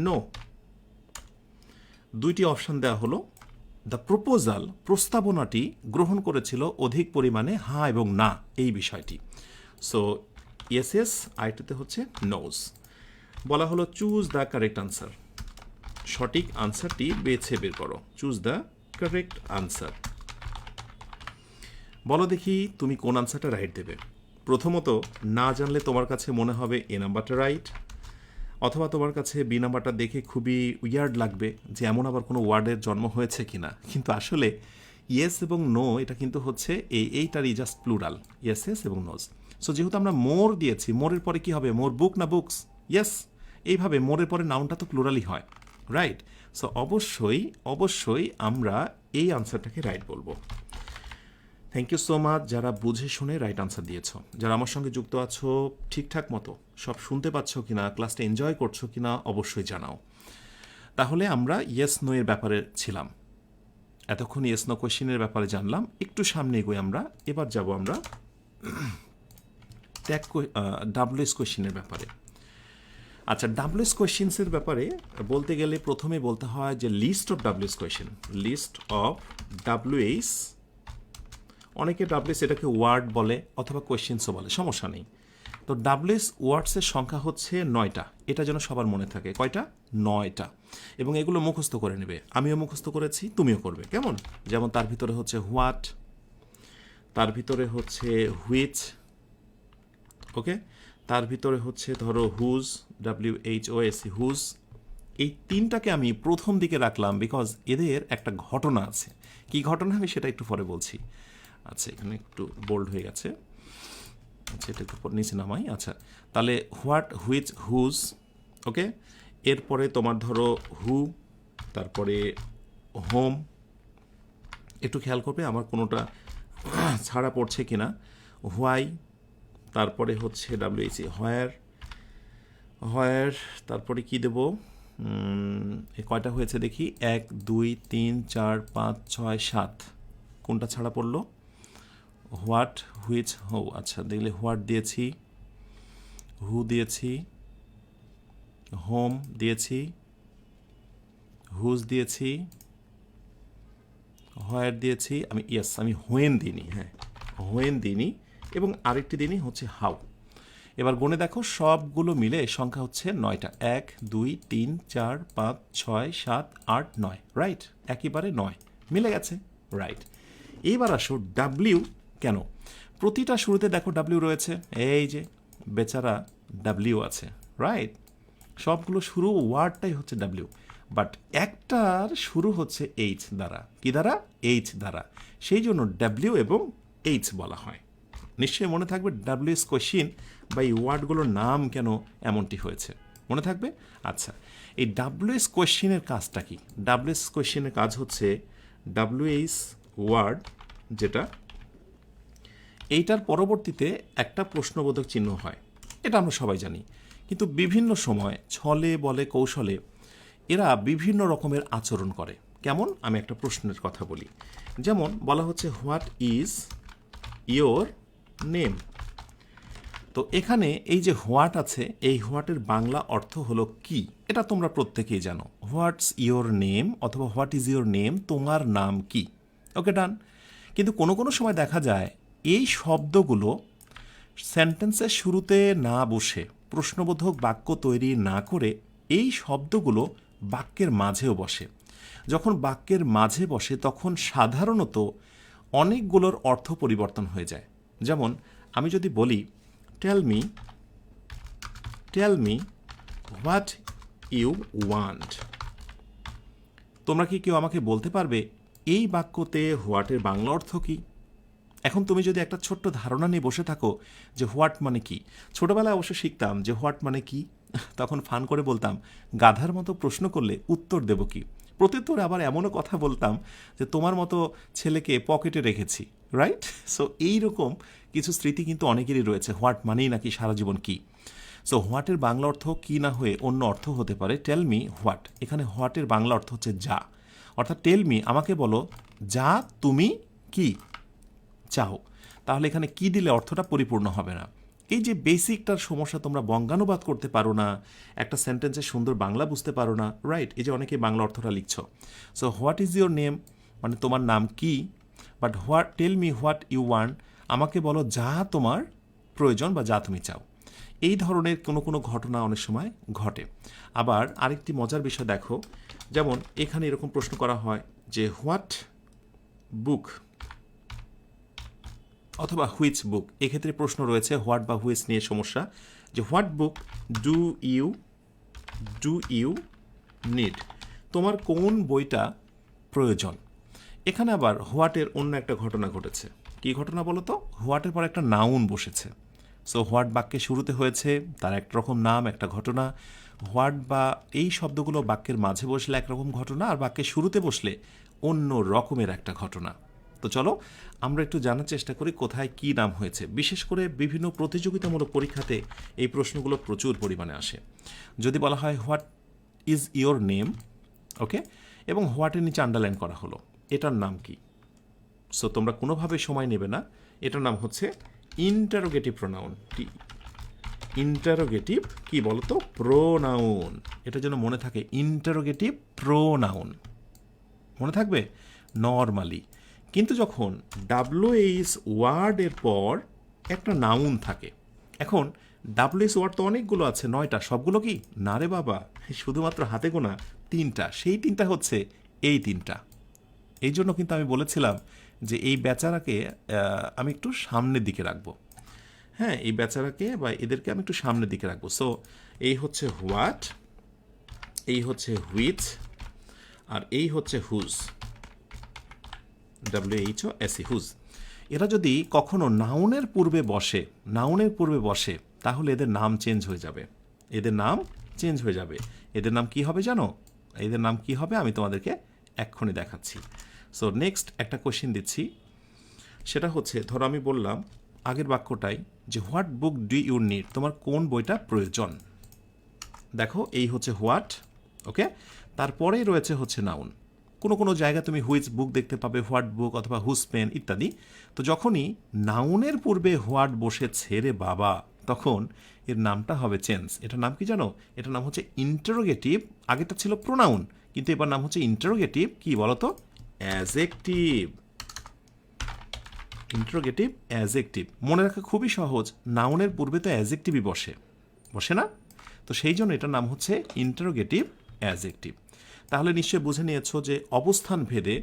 no. দুইটি অপশান দেওয়া হলো। দ্য প্রপোজাল, প্রস্তাবনাটি গ্রহণ করেছিল অধিক পরিমাণে হ্যাঁ এবং না এই বিষয়টি। সো ইয়েস ইয়েস, আইটিতে হচ্ছে নোজ। বলা হলো চুজ দ্য কারেক্ট আনসার, সঠিক আনসারটি বেছে বের করো, চুজ দ্য কারেক্ট আনসার। বলো দেখি তুমি কোন আনসারটা রাইট দেবে। প্রথমত, না জানলে তোমার কাছে মনে হবে এ নাম্বারটা রাইট, অথবা তোমার কাছে বি নাম্বারটা দেখে খুবই উইয়ার্ড লাগবে যে এমন আবার কোনো ওয়ার্ডের জন্ম হয়েছে কিনা। কিন্তু আসলে ইয়েস এবং নো এটা কিন্তু হচ্ছে এইটারই জাস্ট প্লুরাল, ইয়েস ইয়েস এবং নোজ। সো যেহেতু আমরা মোর দিয়েছি, মোরের পরে কি হবে? মোর বুক না বুকস? ইয়েস, এইভাবে মোরের পরে নাউনটা তো প্লুরালই হয়, রাইট? সো অবশ্যই অবশ্যই আমরা এই আনসারটাকে রাইট বলবো। থ্যাংক ইউ সো মাচ যারা বুঝে শুনে রাইট আনসার দিয়েছ। যারা আমার সঙ্গে যুক্ত আছো, ঠিকঠাক মতো সব শুনতে পাচ্ছ কিনা, ক্লাসটা এনজয় করছো কিনা অবশ্যই জানাও। তাহলে আমরা ইয়েস নো এর ব্যাপারে ছিলাম, এতক্ষণ ইয়েস নো কোয়েশ্চেনের ব্যাপারে জানলাম। একটু সামনে এগোই আমরা, এবার যাব আমরা ডাব্লিউএস কোয়েশ্চেনের ব্যাপারে। আচ্ছা, ডাব্লিউএস কোয়েশ্চেন্সের ব্যাপারে বলতে গেলে প্রথমে বলতে হয় যে list of WS question, list of WS, অনেকে ডাব্লিউএস এটাকে ওয়ার্ড বলে অথবা কোয়েশ্চেন্সও বলে, সমস্যা নেই। তো ডাব্লিউএস ওয়ার্ডসের সংখ্যা হচ্ছে 9টা, এটা যেন সবার মনে থাকে। কয়টা? 9টা। এবং এগুলো মুখস্থ করে নেবে, আমিও মুখস্থ করেছি, তুমিও করবে, কেমন? যেমন তার ভিতরে হচ্ছে হোয়াট, তার ভিতরে হচ্ছে হুইচ, ওকে, তার ভিতরে হচ্ছে ধরো হুজ, WHOS, হুজ। এই তিনটাকে আমি প্রথম দিকে রাখলাম বিকজ এদের একটা ঘটনা আছে। কি ঘটনা আমি সেটা একটু পরে বলছি। আচ্ছা, এখানে একটু বোল্ড হয়ে গেছে, আচ্ছা এটা একটু নিচে নামাই। আচ্ছা, তাহলে হোয়াট, হুইচ, হুজ, ওকে। এরপরে তোমার ধরো হু, তারপরে হোম। একটু খেয়াল করবে আমার কোনোটা ছাড়া পড়ছে কিনা। হোয়াই, তারপরে হচ্ছে WH, হোয়ার, হোয়ার, তারপরে কি দেব? কয়টা হয়েছে দেখি, 1, 2, 3, 4, 5, 6, 7। কোনটা ছাড়া পড়লো? হোয়াট, হুইচ, হো। আচ্ছা, দেখলে হোয়াট দিয়েছি, হু দিয়েছি, হোম দিয়েছি, হুজ দিয়েছি, হোয়ার দিয়েছি, আমি হোয়েন দিইনি, হ্যাঁ হোয়েন দিইনি, এবং আরেকটি দিনই হচ্ছে হাউ। এবার গুণে দেখো সবগুলো মিলে সংখ্যা হচ্ছে 9টা। 1 2 3 4 5 6 7 8 9, রাইট, একেবারে 9 মিলে গেছে, রাইট। এইবার আসো ডাব্লিউ। কেন প্রতিটা শুরুতে দেখো ডাব্লিউ রয়েছে, এই যে বেচারা ডাব্লিউ আছে, রাইট। সবগুলো শুরু ওয়ার্ডটাই হচ্ছে ডাব্লিউ, বাট একটার শুরু হচ্ছে এইচ দ্বারা। কি দ্বারা? এইচ দ্বারা। সেই জন্য ডাব্লিউ এবং এইচ বলা হয়। নিশ্চয়ই মনে থাকবে ডাব্লিউএস কোয়েশ্চিন বা এই ওয়ার্ডগুলোর নাম কেন এমনটি হয়েছে, মনে থাকবে। আচ্ছা, এই ডাব্লিউএস কোয়েশ্চিনের কাজটা কি? ডাব্লিউএস কোয়েশ্চিনের কাজ হচ্ছে ডাব্লিউএস ওয়ার্ড যেটা, এইটার পরবর্তীতে একটা প্রশ্নবোধক চিহ্ন হয়, এটা আমরা সবাই জানি। কিন্তু বিভিন্ন সময় ছলে বলে কৌশলে এরা বিভিন্ন রকমের আচরণ করে। কেমন? আমি একটা প্রশ্নের কথা বলি। যেমন বলা হচ্ছে হোয়াট ইজ ইয়োর নেম। তো এখানে এই যে হোয়াট আছে, এই হোয়াটের বাংলা অর্থ হলো কি, এটা তোমরা প্রত্যেকেই জানো। হোয়াটস ইয়োর নেম অথবা হোয়াট ইজ ইয়োর নেম, তোমার নাম কি। ওকে, ডান। কিন্তু কোনো কোনো সময় দেখা যায় এই শব্দগুলো সেন্টেন্সের শুরুতে না বসে, প্রশ্নবোধক বাক্য তৈরি না করে এই শব্দগুলো বাক্যের মাঝেও বসে। যখন বাক্যের মাঝে বসে তখন সাধারণত অনেকগুলোর অর্থ পরিবর্তন হয়ে যায়। যেমন আমি যদি বলি tell me what you want, তোমরা কি কেউ আমাকে বলতে পারবে এই বাক্যতে হোয়াটের বাংলা অর্থ কী? এখন তুমি যদি একটা ছোট্ট ধারণা নিয়ে বসে থাকো যে হোয়াট মানে কি, ছোটবেলায় অবশ্য শিখতাম যে হোয়াট মানে কি, তখন ফান করে বলতাম গাধার মতো প্রশ্ন করলে উত্তর দেব কি। প্রত্যুত্তরে আবার এমনও কথা বলতাম যে তোমার মতো ছেলেকে পকেটে রেখেছি, রাইট। সো এইরকম কিছু স্মৃতি কিন্তু অনেকেরই রয়েছে। হোয়াট মানেই নাকি সারা জীবন কি। সো হোয়াটের বাংলা অর্থ কি না হয়ে অন্য অর্থ হতে পারে। টেল মি হোয়াট, এখানে হোয়াটের বাংলা অর্থ হচ্ছে যা, অর্থাৎ টেল মি আমাকে বলো যা তুমি কি চাও। তাহলে এখানে কি দিলে অর্থটা পরিপূর্ণ হবে না। এই যে বেসিকটার সমস্যা, তোমরা বঙ্গানুবাদ করতে পারো না, একটা সেন্টেন্সের সুন্দর বাংলা বুঝতে পারো না, রাইট। এই যে অনেকে বাংলা অর্থটা লিখছো। So what is your name মানে তোমার নাম কি, but what tell me what you want, আমাকে বলো যা তোমার প্রয়োজন বা যা তুমি চাও। এই ধরনের কোনো কোনো ঘটনা অনেক সময় ঘটে। আবার আরেকটি মজার বিষয় দেখো, যেমন এখানে এরকম প্রশ্ন করা হয় যে হোয়াট বুক অথবা হুইচ বুক। এক্ষেত্রে প্রশ্ন রয়েছে হোয়াট বা হুইচ নিয়ে সমস্যা, যে what book do you need, তোমার কোন বইটা প্রয়োজন। এখানে আবার হোয়াটের অন্য একটা ঘটনা ঘটেছে। কি ঘটনা বলো তো? হোয়াটের পর একটা নাউন বসেছে। সো হোয়াট বাক্যের শুরুতে হয়েছে, তার একরকম নাম, একটা ঘটনা। হোয়াট বা এই শব্দগুলো বাক্যের মাঝে বসলে একরকম ঘটনা, আর বাক্যের শুরুতে বসলে অন্য রকমের একটা ঘটনা। তো চলো আমরা একটু জানার চেষ্টা করি কোথায় কি নাম হয়েছে। বিশেষ করে বিভিন্ন প্রতিযোগিতামূলক পরীক্ষাতে এই প্রশ্নগুলো প্রচুর পরিমাণে আসে। যদি বলা হয় হোয়াট ইজ ইয়োর নেম, ওকে, এবং হোয়াটের নিচে আন্ডারলাইন করা হলো, এটার নাম কি? সো তোমরা কোনোভাবে সময় নেবে না, এটার নাম হচ্ছে ইন্টারোগেটিভ প্রোনাউন। ইন্টারোগেটিভ কি বলতো? প্রোনাউন। এটা যেন মনে থাকে, ইন্টারোগেটিভ প্রোনাউন মনে থাকবে নর্মালি। কিন্তু যখন ডাব্লিউএইচ ওয়ার্ডের পর একটা নাউন থাকে, এখন ডাব্লিউএইচ ওয়ার্ড তো অনেকগুলো আছে, 9টা, সবগুলো কি না রে বাবা, শুধুমাত্র হাতে গোনা 3টা। সেই 3টা হচ্ছে এই 3টা। এই জন্য কিন্তু আমি বলেছিলাম যে এই বেচারাকে আমি একটু সামনের দিকে রাখবো। হ্যাঁ, এই বেচারাকে বা এদেরকে আমি একটু সামনের দিকে রাখবো। সো এই হচ্ছে হোয়াট, এই হচ্ছে হুইচ, আর এই হচ্ছে হুজ, WHOSE, হুজ। এরা যদি কখনো নাউনের পূর্বে বসে তাহলে এদের নাম চেঞ্জ হয়ে যাবে। এদের নাম কি হবে জানো? এদের নাম কি হবে আমি তোমাদেরকে এক্ষুনি দেখাচ্ছি। সো নেক্সট একটা কোশ্চেন দিচ্ছি, সেটা হচ্ছে ধরো আমি বললাম আগের বাক্যটাই যে what book do you need, তোমার কোন বইটা প্রয়োজন। দেখো এই হচ্ছে হোয়াট, ওকে, তারপরেই রয়েছে হচ্ছে নাউন। কোনো কোনো জায়গায় তুমি হুইচ বুক দেখতে পাবে, হোয়াট বুক অথবা হুজ পেন ইত্যাদি। তো যখনই নাউনের পূর্বে হোয়াট বসেছে রে বাবা, তখন এর নামটা হবে চেঞ্জ। এটার নাম কি জানো? এটার নাম হচ্ছে ইন্টারোগেটিভ। আগেটা ছিল প্রোনাউন, কিন্তু এবার নাম হচ্ছে ইন্টারোগেটিভ কি বলতো? অ্যাজেক্টিভ। ইন্টারোগেটিভ অ্যাজেক্টিভ মনে রাখা খুবই সহজ। নাউনের পূর্বে তো অ্যাজেক্টিভই বসে, বসে না? তো সেই জন্য এটার নাম হচ্ছে ইন্টারোগেটিভ অ্যাজেক্টিভ। তাহলে নিশ্চয়ই বুঝে নিয়েছো যে অবস্থান ভেদে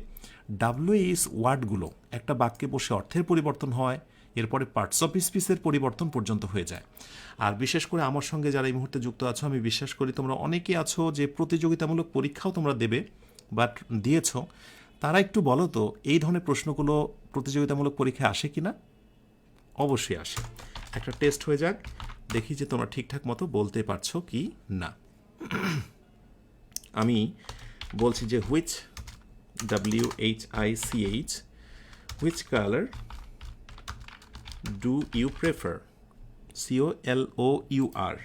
ডাব্লিউএইচ ওয়ার্ডগুলো একটা বাক্যে বসে অর্থের পরিবর্তন হয়, এরপরে পার্টস অফ স্পিচের পরিবর্তন পর্যন্ত হয়ে যায়। আর বিশেষ করে আমার সঙ্গে যারা এই মুহূর্তে যুক্ত আছো, আমি বিশ্বাস করি তোমরা অনেকে আছো যে প্রতিযোগিতামূলক পরীক্ষাও তোমরা দেবে বাট দিয়েছো। তারা একটু বলো তো এই ধরনের প্রশ্নগুলো প্রতিযোগিতামূলক পরীক্ষায় আসে কি না? অবশ্যই আসে। একটা টেস্ট হয়ে যাক, দেখি যে তোমরা ঠিকঠাক মতো বলতে পারছো কি না। আমি বলছি যে which, WHICH, which colour do you prefer? COLOUR।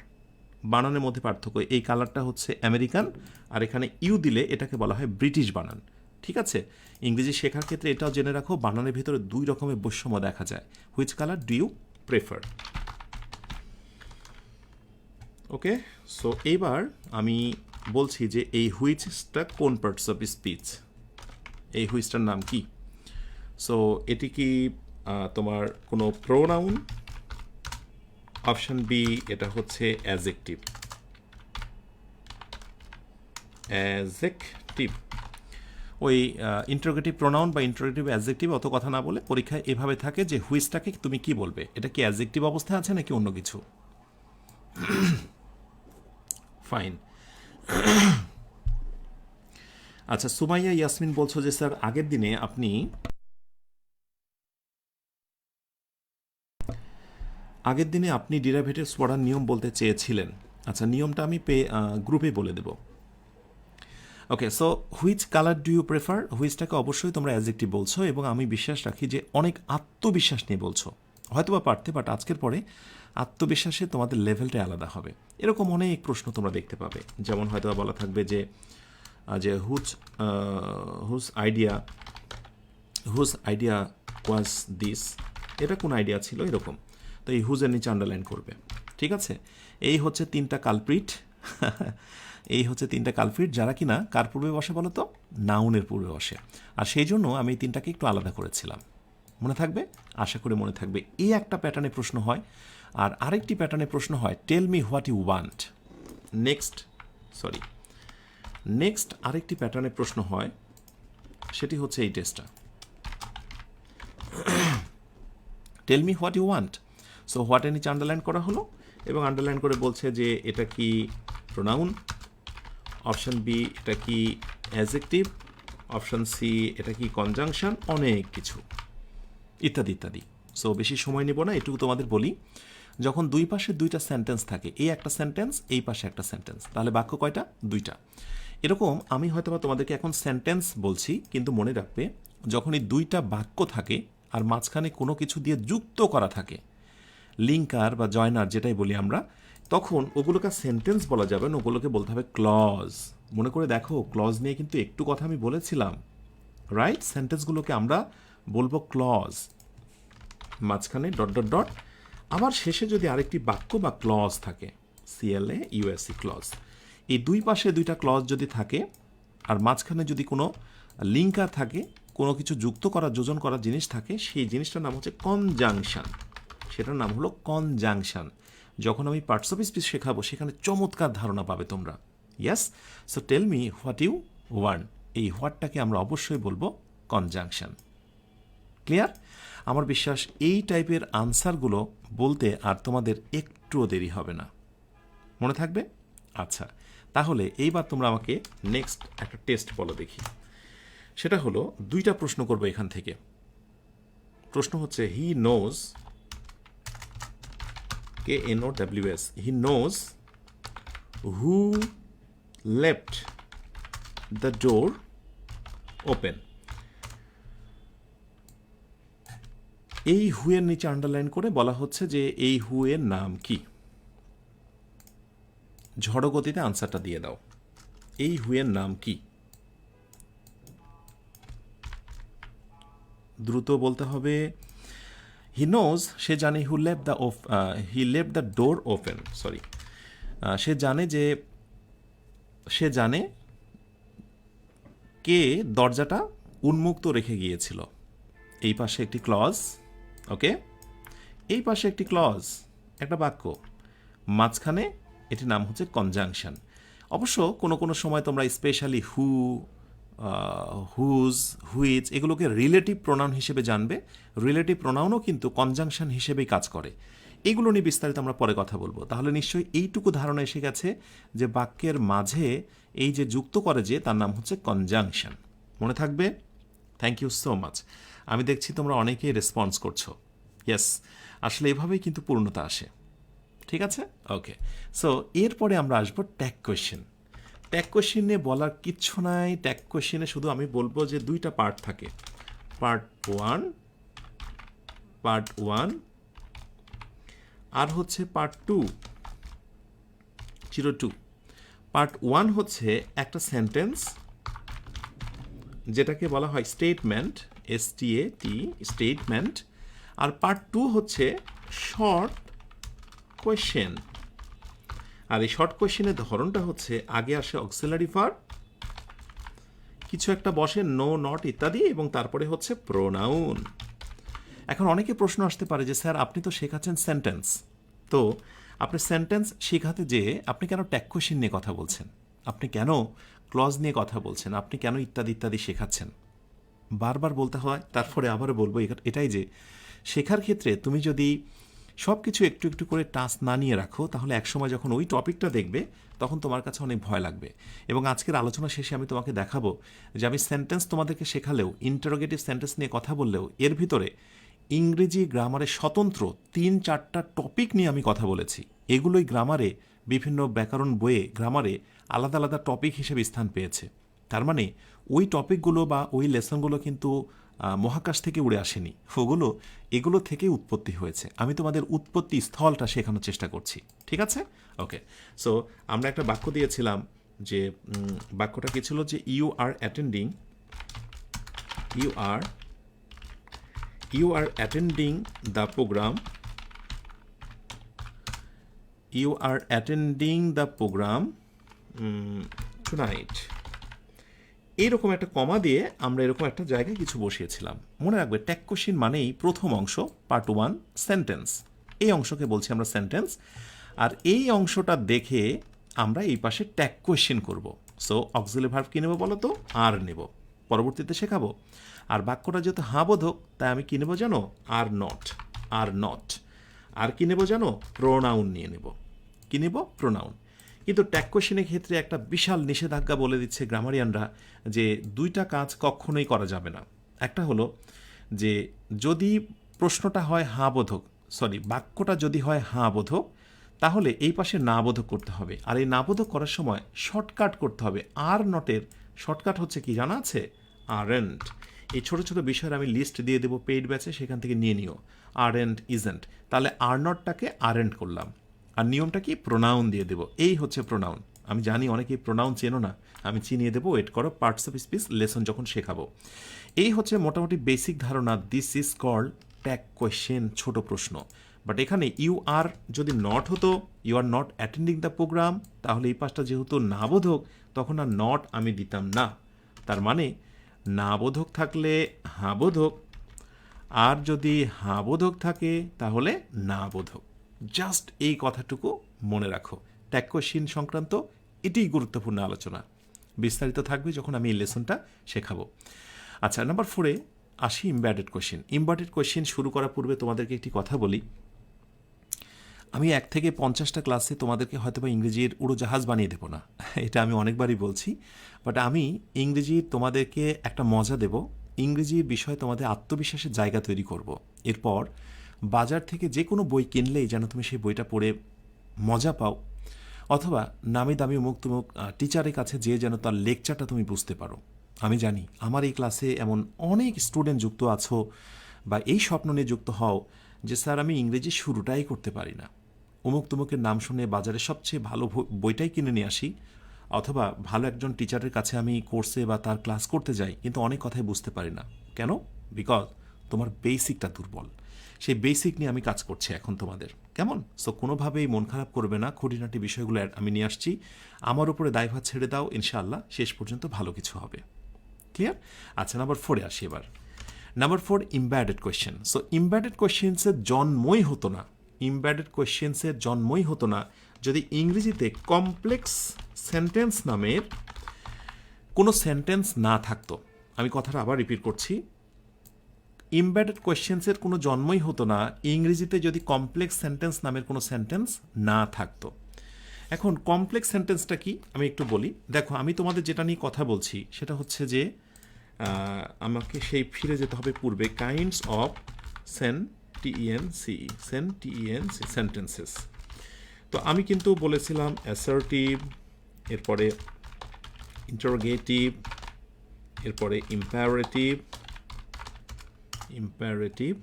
বানানের মধ্যে পার্থক্য, এই কালারটা হচ্ছে আমেরিকান, আর এখানে ইউ দিলে এটাকে বলা হয় ব্রিটিশ বানান। ঠিক আছে, ইংরেজি শেখার ক্ষেত্রে এটাও জেনে রাখো, বানানের ভিতরে দুই রকমের বৈষম্য দেখা যায়। Which colour do you prefer? Okay, so এইবার আমি বলছি যে এই হুইচটা কোন পার্টস অফ স্পিচ, এই হুইচটার নাম কি? সো এটি কি তোমার কোনো প্রোনাউন? অপশন বি, এটা হচ্ছে অ্যাজেক্টিভ। অ্যাজেক্টিভ। ওই ইন্টারোগেটিভ প্রোনাউন বা ইন্টারোগেটিভ অ্যাজেক্টিভ অত কথা না বলে পরীক্ষায় এভাবে থাকে যে হুইচটাকে তুমি কি বলবে, এটা কি অ্যাজেক্টিভ অবস্থায় আছে নাকি অন্য কিছু? ফাইন। আচ্ছা, সুমাইয়া ইয়াসমিন বলছো যে স্যার আগের দিনে আপনি ডিরাইভেটিভস পড়ার নিয়ম বলতে চেয়েছিলেন। আচ্ছা, নিয়মটা আমি গ্রুপে বলে দেব। Okay, so which colour do you prefer, হুইচটাকে অবশ্যই তোমরা অ্যাজেক্টিভ বলছো, এবং আমি বিশ্বাস রাখি যে অনেক আত্মবিশ্বাস নিয়ে বলছো। হয়তোবা পারতে, বাট আজকের পরে আত্মবিশ্বাসে তোমাদের লেভেলটা আলাদা হবে। এরকম অনেক প্রশ্ন তোমরা দেখতে পাবে, যেমন হয়তোবা বলা থাকবে যে যে হুজ আইডিয়া ওয়াজ দিস, এটা কোন আইডিয়া ছিল, এরকম। তো এই হুজের নিচে আন্ডারলাইন করবে। ঠিক আছে, এই হচ্ছে তিনটা কালপ্রিট। এই হচ্ছে তিনটা কালপ্রিট যারা কিনা কার পূর্বে বসে বলো তো? নাউনের পূর্বে বসে। আর সেই জন্য আমি এই তিনটাকে একটু আলাদা করেছিলাম। মনে থাকবে? আশা করি মনে থাকবে। এই একটা প্যাটার্নে প্রশ্ন হয়, আর আরেকটি প্যাটার্নে প্রশ্ন হয় tell me what you want. Next আরেকটি প্যাটার্নে প্রশ্ন হয়, সেটি হচ্ছে এই টেস্টটা, tell me what you want. So হোয়াটের নিচে আন্ডারলাইন করা হলো, এবং আন্ডারলাইন করে বলছে যে এটা কি প্রোনাউন, অপশন বি এটা কি অ্যাজেক্টিভ, অপশন সি এটা কি কনজাংশন, অনেক কিছু ইত্যাদি ইত্যাদি। সো বেশি সময় নেব না, এটুকু তোমাদের বলি, যখন দুই পাশে দুইটা সেন্টেন্স থাকে, এই একটা সেন্টেন্স, এই পাশে একটা সেন্টেন্স, তাহলে বাক্য কয়টা? দুইটা। এরকম আমি হয়তোবা তোমাদেরকে এখন সেন্টেন্স বলছি, কিন্তু মনে রাখবে যখন এই দুইটা বাক্য থাকে আর মাঝখানে কোনো কিছু দিয়ে যুক্ত করা থাকে, লিঙ্কার বা জয়নার যেটাই বলি আমরা, তখন ওগুলোকে সেন্টেন্স বলা যাবে না, ওগুলোকে বলতে হবে ক্লজ। মনে করে দেখো, ক্লজ নিয়ে কিন্তু একটু কথা আমি বলেছিলাম, রাইট? সেন্টেন্সগুলোকে আমরা বলবো ক্লজ, মাঝখানে ডট ডট ডট, আবার শেষে যদি আরেকটি বাক্য বা ক্লজ থাকে, CLAUSE ক্লজ। এই দুই পাশে দুইটা ক্লজ যদি থাকে আর মাঝখানে যদি কোনো লিঙ্কার থাকে, কোনো কিছু যুক্ত করা, যোজন করার জিনিস থাকে, সেই জিনিসটার নাম হচ্ছে কনজাংশন। সেটার নাম হলো কনজাংশন। যখন আমি পার্টস অফ স্পিচ শেখাবো, সেখানে চমৎকার ধারণা পাবে তোমরা। Yes, so tell me what you want, এই হোয়াটটাকে আমরা অবশ্যই বলবো কনজাংশন। ক্লিয়ার? আমার বিশ্বাস এই টাইপের আনসারগুলো বলতে আর তোমাদের একটুও দেরি হবে না। মনে থাকবে? আচ্ছা, তাহলে এইবার তোমরা আমাকে নেক্সট একটা টেস্ট বলো দেখি। সেটা হলো দুইটা প্রশ্ন করবো এখান থেকে। প্রশ্ন হচ্ছে he knows, KNOWS, he knows who left the door open. এই হুয়ের নিচে আন্ডারলাইন করে বলা হচ্ছে যে এই হুয়ের নাম কি? ঝড়গতিতে আনসারটা দিয়ে দাও। এই হুয়ের নাম কি? দ্রুত বলতে হবে। হি নোজ, সে জানে, he left the door open, sorry, সে জানে কে দরজাটা উন্মুক্ত রেখে গিয়েছিল। এই পাশে একটি ক্লজ, ওকে, এই পাশে একটি ক্লজ, একটা বাক্য, মাঝখানে এটির নাম হচ্ছে কনজাংশন। অবশ্য কোনো কোনো সময় তোমরা স্পেশালি হুজ, হুইচ এগুলোকে রিলেটিভ প্রোনাউন হিসেবে জানবে। রিলেটিভ প্রোনাউনও কিন্তু কনজাংশন হিসেবেই কাজ করে। এগুলো নিয়ে বিস্তারিত আমরা পরে কথা বলবো। তাহলে নিশ্চয়ই এইটুকু ধারণা এসে গেছে যে বাক্যের মাঝে এই যে যুক্ত করে যে তার নাম হচ্ছে কনজাংশন। মনে থাকবে? Thank you so much. আমি দেখছি তোমরা অনেকেই রেসপন্স করছো। ইয়েস, আসলে এভাবেই কিন্তু পূর্ণতা আসে। ঠিক আছে, ওকে। সো এরপরে আমরা আসবো ট্যাগ কোয়েশ্চেন। ট্যাগ কোয়েশ্চেন নিয়ে বলার কিচ্ছু নাই। ট্যাগ কোয়েশ্চেনে শুধু আমি বলবো যে দুইটা পার্ট থাকে, পার্ট ওয়ান আর হচ্ছে পার্ট 2, 02। পার্ট 1 হচ্ছে একটা সেন্টেন্স যেটাকে বলা হয় স্টেটমেন্ট, STAT, স্টেটমেন্ট। আর পার্ট 2 হচ্ছে শর্ট কোয়েশ্চেন। আর এই শর্ট কোয়েশ্চেনের ধরনটা হচ্ছে আগে আসে অক্সিলারি ভার্ব, কিছু একটা বসে, নো, নট ইত্যাদি, এবং তারপরে হচ্ছে প্রোনাউন। এখন অনেকে প্রশ্ন আসতে পারে যে স্যার আপনি তো শেখাচ্ছেন সেন্টেন্স, তো আপনি সেন্টেন্স শেখাতে যেয়ে আপনি কেন ট্যাগ কোয়েশ্চেন নিয়ে কথা বলছেন, আপনি কেন ক্লজ নিয়ে কথা বলছেন, আপনি কেন ইত্যাদি ইত্যাদি শেখাচ্ছেন? বারবার বলতে হয়, তারপরে আবারও বলবো এটাই যে শেখার ক্ষেত্রে তুমি যদি সব কিছু একটু একটু করে টাচ না নিয়ে রাখো, তাহলে একসময় যখন ওই টপিকটা দেখবে তখন তোমার কাছে অনেক ভয় লাগবে। এবং আজকের আলোচনা শেষে আমি তোমাকে দেখাবো যে আমি সেন্টেন্স তোমাদেরকে শেখালেও, ইন্টারোগেটিভ সেন্টেন্স নিয়ে কথা বললেও এর ভিতরে ইংরেজি গ্রামারের স্বতন্ত্র 3-4টা টপিক নিয়ে আমি কথা বলেছি। এগুলোই গ্রামারে, বিভিন্ন ব্যাকরণ বইয়ে গ্রামারে আলাদা আলাদা টপিক হিসেবে স্থান পেয়েছে। তার মানে ওই টপিকগুলো বা ওই লেসনগুলো কিন্তু মহাকাশ থেকে উড়ে আসেনি, এগুলো থেকেই উৎপত্তি হয়েছে। আমি তোমাদের উৎপত্তি স্থলটা শেখানোর চেষ্টা করছি। ঠিক আছে, ওকে। সো আমরা একটা বাক্য দিয়েছিলাম, যে বাক্যটা কি ছিল, যে you are attending the programme, tonight. এইরকম একটা কমা দিয়ে আমরা এরকম একটা জায়গায় কিছু বসিয়েছিলাম। মনে রাখবে ট্যাগ কোয়েশ্চেন মানেই প্রথম অংশ, পার্ট 1 সেন্টেন্স, এই অংশকে বলছি আমরা সেন্টেন্স। আর এই অংশটা দেখে আমরা এই পাশে ট্যাগ কোয়েশ্চেন করব। সো অক্সিলারি ভার্ব কী নেব বলো তো? আর নেব, পরবর্তীতে শেখাবো। আর বাক্যটা যেহেতু হাবোধক, তাই আমি কী নেব জানো? Are not. আর কী নেব জানো? প্রোনাউন নিয়ে নেব। কী নেব? প্রোনাউন। কিন্তু ট্যাগ কোয়েশ্চেনের ক্ষেত্রে একটা বিশাল নিষেধাজ্ঞা বলে দিচ্ছে গ্রামারিয়ানরা, যে দুইটা কাজ কখনোই করা যাবে না। একটা হলো যে যদি প্রশ্নটা হয় বাক্যটা যদি হয় হাঁ বোধক, তাহলে এই পাশে না বোধক করতে হবে। আর এই না বোধক করার সময় শর্টকাট করতে হবে। আর নটের শর্টকাট হচ্ছে কি জানা আছে? আরেন্ট। এই ছোট ছোট বিষয়ের আমি লিস্ট দিয়ে দেবো পেইড ব্যাচে, সেখান থেকে নিয়ে নিও। Aren't, isn't. তাহলে আর নটটাকে আরেন্ট করলাম, আর নিয়মটা কি? প্রোনাউন দিয়ে দেবো। এই হচ্ছে প্রোনাউন। আমি জানি অনেকেই প্রোনাউন চেনো না, আমি চিনিয়ে দেবো, ওয়েট করো, পার্টস অফ স্পিচ লেসন যখন শেখাবো। এই হচ্ছে মোটামুটি বেসিক ধারণা। This is called tag question, ছোট প্রশ্ন। বাট এখানে ইউ আর যদি নট হতো, you are not attending the programme, তাহলে এই পাশটা যেহেতু না বোধক, তখন আর নট আমি দিতাম না। তার মানে না বোধক থাকলে হাঁ বোধক, আর যদি হাঁ বোধক থাকে তাহলে না বোধক। জাস্ট এই কথাটুকু মনে রাখো। ট্যাগ কোয়েশ্চেন সংক্রান্ত এটিই গুরুত্বপূর্ণ আলোচনা। বিস্তারিত থাকবে যখন আমি এই লেসনটা শেখাবো। আচ্ছা, নাম্বার 4-এ আসি, ইমব্যাডেড কোয়েশ্চেন। ইমব্যাডেড কোয়েশ্চেন শুরু করার পূর্বে তোমাদেরকে একটি কথা বলি। আমি 1 থেকে 50টা ক্লাসে তোমাদেরকে হয়তো বা ইংরেজির উড়োজাহাজ বানিয়ে দেবো না, এটা আমি অনেকবারই বলছি। বাট আমি ইংরেজির তোমাদেরকে একটা মজা দেব, ইংরেজির বিষয়ে তোমাদের আত্মবিশ্বাসের জায়গা তৈরি করব। এরপর বাজার থেকে যে কোনো বই কিনলেই যেন তুমি সেই বইটা পড়ে মজা পাও, অথবা নামি দামি মুখ টিচারের কাছে যেয়ে যেন তার লেকচারটা তুমি বুঝতে পারো। আমি জানি আমার এই ক্লাসে এমন অনেক স্টুডেন্ট যুক্ত আছো বা এই স্বপ্ন নিয়ে যুক্ত হও যে স্যার আমি ইংরেজি শুরুটাই করতে পারি না। তুমুকের নাম শুনে বাজারে সবচেয়ে ভালো বইটাই কিনে নিয়ে আসি, অথবা ভালো একজন টিচারের কাছে আমি কোর্সে বা তার ক্লাস করতে যাই, কিন্তু অনেক কথাই বুঝতে পারি না। কেন? বিকজ তোমার বেসিকটা দুর্বল। সেই বেসিক নিয়ে আমি কাজ করছি এখন তোমাদের, কেমন? সো কোনোভাবেই মন খারাপ করবে না, খুঁটিনাটি বিষয়গুলো আমি নিয়ে আসছি, আমার উপরে দায়ভার ছেড়ে দাও, ইনশাআল্লাহ শেষ পর্যন্ত ভালো কিছু হবে। ক্লিয়ার? আচ্ছা, নাম্বার 4-এ আসি এবার। Number 4, embedded question. So embedded কোয়েশ্চেন্সের জন্মই হতো না, ইমব্যাডেড কোয়েশ্চেন্সের জন্মই হতো না যদি ইংরেজিতে কমপ্লেক্স সেন্টেন্স নামের কোনো সেন্টেন্স না থাকতো। আমি কথাটা আবার রিপিট করছি, ইমব্যাডেড কোয়েশ্চেন্সের কোনো জন্মই হতো না ইংরেজিতে যদি কমপ্লেক্স সেন্টেন্স নামের কোনো সেন্টেন্স না থাকতো। এখন কমপ্লেক্স সেন্টেন্সটা কি আমি একটু বলি। দেখো, আমি তোমাদের যেটা নিয়ে কথা বলছি সেটা হচ্ছে যে আমাকে সেই ফিরে যেতে হবে পূর্বে, কাইন্ডস অফ সেন্টেন্সেস। তো আমি কিন্তু বলেছিলাম অ্যাসার্টিভ, এরপরে ইন্টারোগেটিভ, এরপরে imperative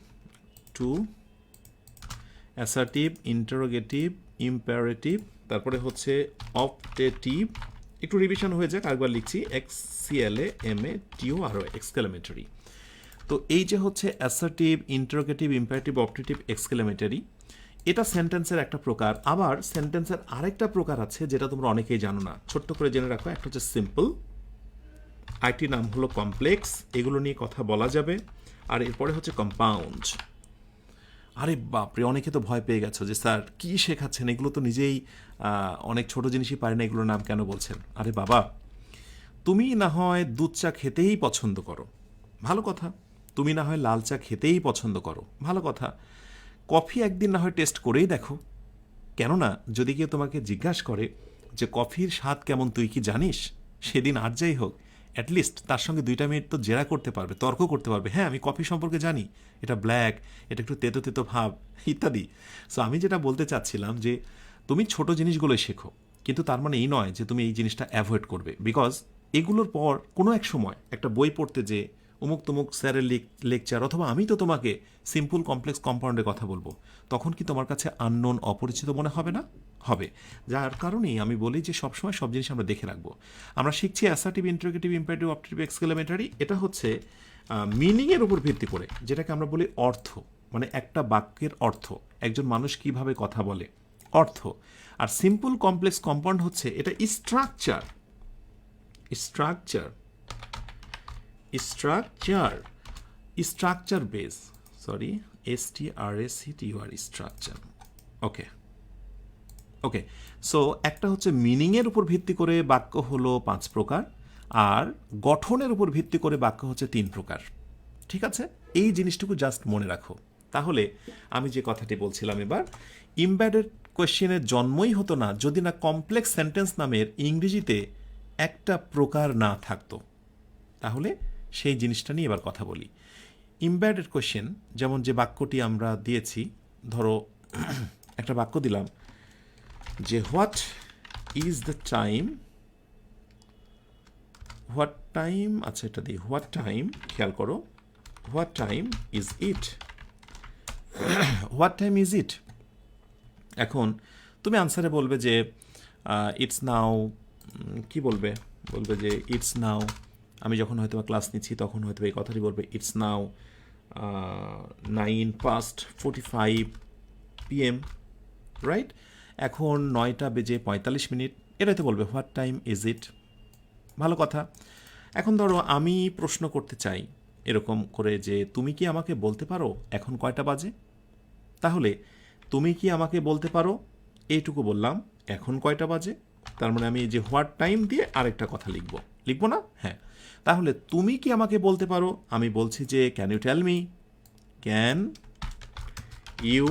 two assertive, interrogative, imperative, তারপরে হচ্ছে অপটেটিভ। একটু রিভিশন হয়ে যাক, আরেকবার লিখছি, XCLAMATO এক্সক্লেমেটরি। তো এই যে হচ্ছে assertive, interrogative, imperative, optative, exclamatory, এটা সেন্টেন্সের একটা প্রকার। আবার সেন্টেন্সের আরেকটা প্রকার আছে যেটা তোমরা অনেকেই জানো না, ছোট্ট করে জেনে রাখো। একটা হচ্ছে সিম্পল, আরেকটি নাম হলো কমপ্লেক্স, এগুলো নিয়ে কথা বলা যাবে। আর এরপরে হচ্ছে কম্পাউন্ড। আরে বাপরে, অনেকে তো ভয় পেয়ে গেছো যে স্যার কী শেখাচ্ছেন, এগুলো তো নিজেই অনেক ছোট জিনিসই পারে না, এগুলোর নাম কেন বলছেন? আরে বাবা, তুমি না হয় দুধ চা খেতেই পছন্দ করো, ভালো কথা। তুমি না হয় লাল চা খেতেই পছন্দ করো, ভালো কথা। কফি একদিন না হয় টেস্ট করেই দেখো। কেননা যদি কেউ তোমাকে জিজ্ঞাসা করে যে কফির স্বাদ কেমন তুই কি জানিস, সেদিন আর যাই হোক, অ্যাটলিস্ট তার সঙ্গে 2 মিনিট তো জেরা করতে পারবে, তর্ক করতে পারবে, হ্যাঁ আমি কফি সম্পর্কে জানি, এটা ব্ল্যাক, এটা একটু তেতো তেতো ভাব ইত্যাদি। সো আমি যেটা বলতে চাচ্ছিলাম যে তুমি ছোট জিনিসগুলোই শেখো, কিন্তু তার মানে এই নয় যে তুমি এই জিনিসটা অ্যাভয়েড করবে, বিকজ এগুলোর পর কোনো এক সময় একটা বই পড়তে যে অমুক তমুক স্যারের লেকচার, অথবা আমি তো তোমাকে সিম্পল কমপ্লেক্স কম্পাউন্ডের কথা বলবো, তখন কি তোমার কাছে আননোন, অপরিচিত মনে হবে না? হবে। যার কারণেই আমি বলি যে সবসময় সব জিনিস আমরা দেখে রাখবো। আমরা শিখছি assertive, interrogative, imperative, optative, exclamatory. এটা হচ্ছে মিনিংয়ের উপর ভিত্তি করে, যেটাকে আমরা বলি অর্থ, মানে একটা বাক্যের অর্থ, একজন মানুষ কিভাবে কথা বলে, অর্থ। আর সিম্পল কমপ্লেক্স কম্পাউন্ড হচ্ছে এটা structure, structure structure structure base, sorry, STRACTUR, structure. Okay okay. So একটা হচ্ছে মিনিংয়ের উপর ভিত্তি করে বাক্য হলো 5 প্রকার, আর গঠনের উপর ভিত্তি করে বাক্য হচ্ছে 3 প্রকার। ঠিক আছে, এই জিনিসটুকু জাস্ট মনে রাখো। তাহলে আমি যে কথাটি বলছিলাম এবার, ইমব্যাডেড কোয়েশ্চেনের জন্মই হতো না যদি না কমপ্লেক্স সেন্টেন্স নামের ইংরেজিতে একটা প্রকার না থাকতো। তাহলে সেই জিনিসটা নিয়ে এবার কথা বলি। ইমব্যাডেড কোয়েশ্চেন, যেমন যে বাক্যটি আমরা দিয়েছি, ধরো একটা বাক্য দিলাম যে হোয়াট ইজ দ্য টাইম, আচ্ছা এটা দিই, হোয়াট টাইম, খেয়াল করো, what time is it, what time is ইট। এখন তুমি আনসারে বলবে যে ইটস নাও, কি বলবে, বলবে যে ইটস নাও, আমি যখন হয়তো ক্লাস নিচ্ছি তখন হয়তো এই কথাটি বলবে, ইটস নাও 9:45 PM, রাইট? এখন 9:45, এটাই তো বলবে হোয়াট টাইম ইজ ইট, ভালো কথা। এখন ধরো আমি প্রশ্ন করতে চাই এরকম করে যে তুমি কি আমাকে বলতে পারো এখন কয়টা বাজে? তাহলে তুমি কি আমাকে বলতে পারো, এইটুকু বললাম, এখন কয়টা বাজে, তার মানে আমি এই যে হোয়াট টাইম দিয়ে আরেকটা কথা লিখবো না? হ্যাঁ। তাহলে তুমি কি আমাকে বলতে পারো, আমি বলছি যে can you tell me, can you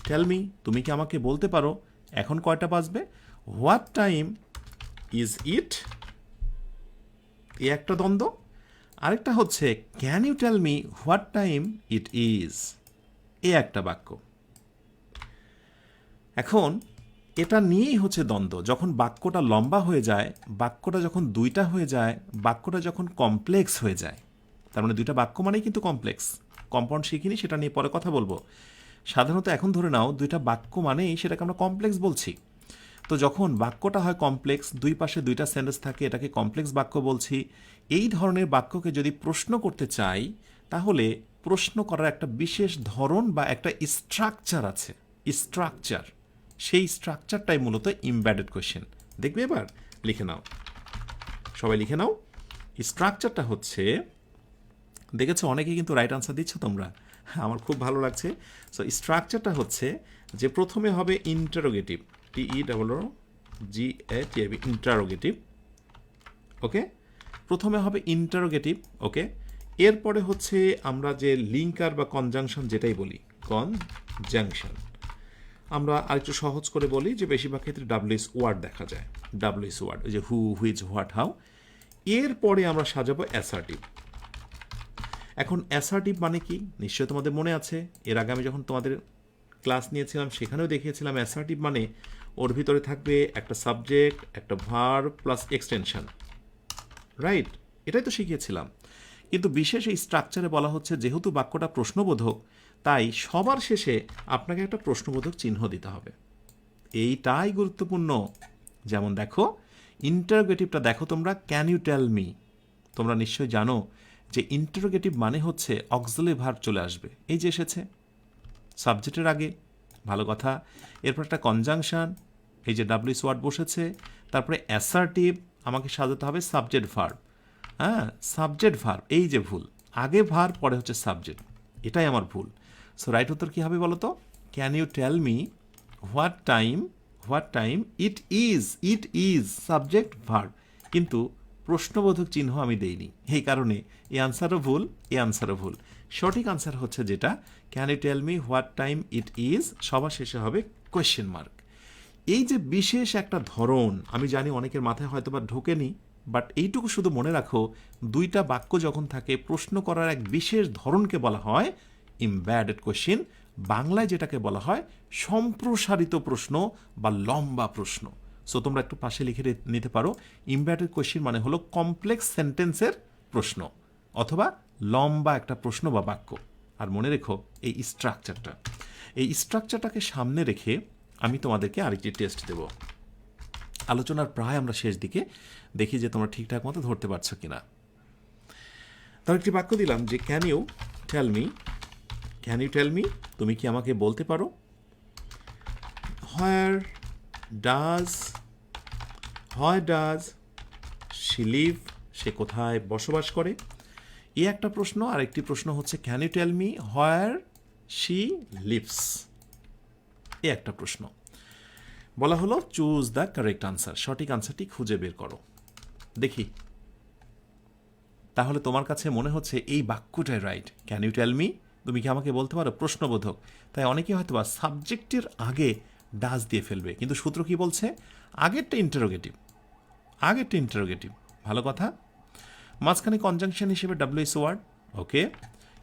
tell me, তুমি কি আমাকে বলতে পারো এখন কয়টা বাজবে? হোয়াট টাইম ইজ ইট, এ একটা দ্বন্দ্ব। আরেকটা হচ্ছে can you tell me what time it is, এ একটা বাক্য। এখন এটা নিয়েই হচ্ছে দ্বন্দ্ব, যখন বাক্যটা লম্বা হয়ে যায়, বাক্যটা যখন 2টা হয়ে যায়, বাক্যটা যখন কমপ্লেক্স হয়ে যায়, তার মানে 2টা বাক্য মানেই কিন্তু কমপ্লেক্স। কম্পাউন্ড শিখিনি, সেটা নিয়ে পরে কথা বলবো। সাধারণত এখন ধরে নাও 2টা বাক্য মানেই সেটাকে আমরা কমপ্লেক্স বলছি। তো যখন বাক্যটা হয় কমপ্লেক্স, 2 পাশে 2টা সেন্টেন্স থাকে, এটাকে কমপ্লেক্স বাক্য বলছি। এই ধরনের বাক্যকে যদি প্রশ্ন করতে চাই, তাহলে প্রশ্ন করার একটা বিশেষ ধরন বা একটা স্ট্রাকচার আছে, স্ট্রাকচার, সেই স্ট্রাকচারটাই মূলত ইমবেডেড কোয়েশ্চেন। দেখবে এবার লিখে নাও, সবাই লিখে নাও। স্ট্রাকচারটা হচ্ছে, দেখেছো অনেকে কিন্তু রাইট আনসার দিচ্ছ তোমরা, আমার খুব ভালো লাগছে। সো স্ট্রাকচারটা হচ্ছে যে প্রথমে হবে ইন্টারোগেটিভ, TEGATIV, ইন্টারোগেটিভ, ওকে, প্রথমে হবে ইন্টারোগেটিভ, ওকে। এরপরে হচ্ছে আমরা যে লিঙ্কার বা কনজাংশন যেটাই বলি, কনজাংশন, আমরা আরেকটু সহজ করে বলি যে বেশিরভাগ ক্ষেত্রে WH ওয়ার্ড দেখা যায়, WH ওয়ার্ড, ওই যে হু, হুইচ, হোয়াট, হাউ। এরপরে আমরা সাজাবো অ্যাসার্টিভ। এখন অ্যাসার্টিভ মানে কি নিশ্চয়ই তোমাদের মনে আছে, এর আগে আমি যখন তোমাদের ক্লাস নিয়েছিলাম সেখানেও দেখিয়েছিলাম। অ্যাসার্টিভ মানে ওর ভিতরে থাকবে একটা সাবজেক্ট, একটা ভার্ব প্লাস এক্সটেনশন, রাইট? এটাই তো শিখিয়েছিলাম। কিন্তু বিশেষ এই স্ট্রাকচারে বলা হচ্ছে যেহেতু বাক্যটা প্রশ্নবোধক, তাই সবার শেষে আপনাকে একটা প্রশ্নবোধক চিহ্ন দিতে হবে। এইটাই গুরুত্বপূর্ণ। যেমন দেখো ইন্টারোগেটিভটা দেখো তোমরা, ক্যান ইউ টেল মি। তোমরা নিশ্চয়ই জানো যে ইন্টারোগেটিভ মানে হচ্ছে অক্সিলারি ভার্ব চলে আসবে, এই যে এসেছে সাবজেক্টের আগে, ভালো কথা। এরপর একটা কনজাংশন, এই যে WH ওয়ার্ড বসেছে। তারপরে অ্যাসার্টিভ, আমাকে সাজাতে হবে সাবজেক্ট ভার্ব, হ্যাঁ সাবজেক্ট ভার্ব, এই যে ভুল, আগে ভার্ব পরে হচ্ছে সাবজেক্ট, এটাই আমার ভুল। সো রাইট উত্তর কী হবে বলো তো? Can you tell me what time it is subject verb, কিন্তু প্রশ্নবোধক চিহ্ন আমি দেইনি, এই কারণে এই আনসারও ভুল, এই আনসারও ভুল। সঠিক আনসার হচ্ছে যেটা, can you tell me what time it is, সবার শেষে হবে কোয়েশ্চেন মার্ক। এই যে বিশেষ একটা ধরন, আমি জানি অনেকের মাথায় হয়তো বা ঢোকেনি, বাট এইটুকু শুধু মনে রাখো, দুইটা বাক্য যখন থাকে প্রশ্ন করার এক বিশেষ ধরনকে বলা হয় ইমবেডেড কোয়েশ্চেন, বাংলায় যেটাকে বলা হয় সম্প্রসারিত প্রশ্ন বা লম্বা প্রশ্ন। সো তোমরা একটু পাশে লিখে নিতে পারো, ইমবেডেড কোয়েশ্চেন মানে হলো কমপ্লেক্স সেন্টেন্সের প্রশ্ন অথবা লম্বা একটা প্রশ্ন বা বাক্য। আর মনে রেখো এই স্ট্রাকচারটাকে সামনে রেখে আমি তোমাদেরকে আরেকটি টেস্ট দেব। আলোচনার প্রায় আমরা শেষ দিকে, দেখি যে তোমরা ঠিকঠাক মতো ধরতে পারছো কিনা। তার একটি বাক্য দিলাম যে ক্যান ইউ টেল মি, তুমি কি আমাকে বলতে পারো হোয়ার ডাজ শি লিভ, সে কোথায় বসবাস করে, এই একটা প্রশ্ন। আর একটি প্রশ্ন হচ্ছে can you tell me where she lives, এই একটা প্রশ্ন। বলা হলো চুজ দ্য কারেক্ট আনসার, সঠিক আনসারটি খুঁজে বের করো। দেখি তাহলে তোমার কাছে মনে হচ্ছে এই বাক্যটাই right, can you tell me, তুমি কি আমাকে বলতে পারো, প্রশ্নবোধক। তাই অনেকেই হয়তো বা সাবজেক্টের আগে ডাজ দিয়ে ফেলবে, কিন্তু সূত্র কি বলছে, আগেরটা ইন্টারোগেটিভ, ভালো কথা। মাঝখানে কনজাংশন হিসেবে WH ওয়ার্ড, ওকে।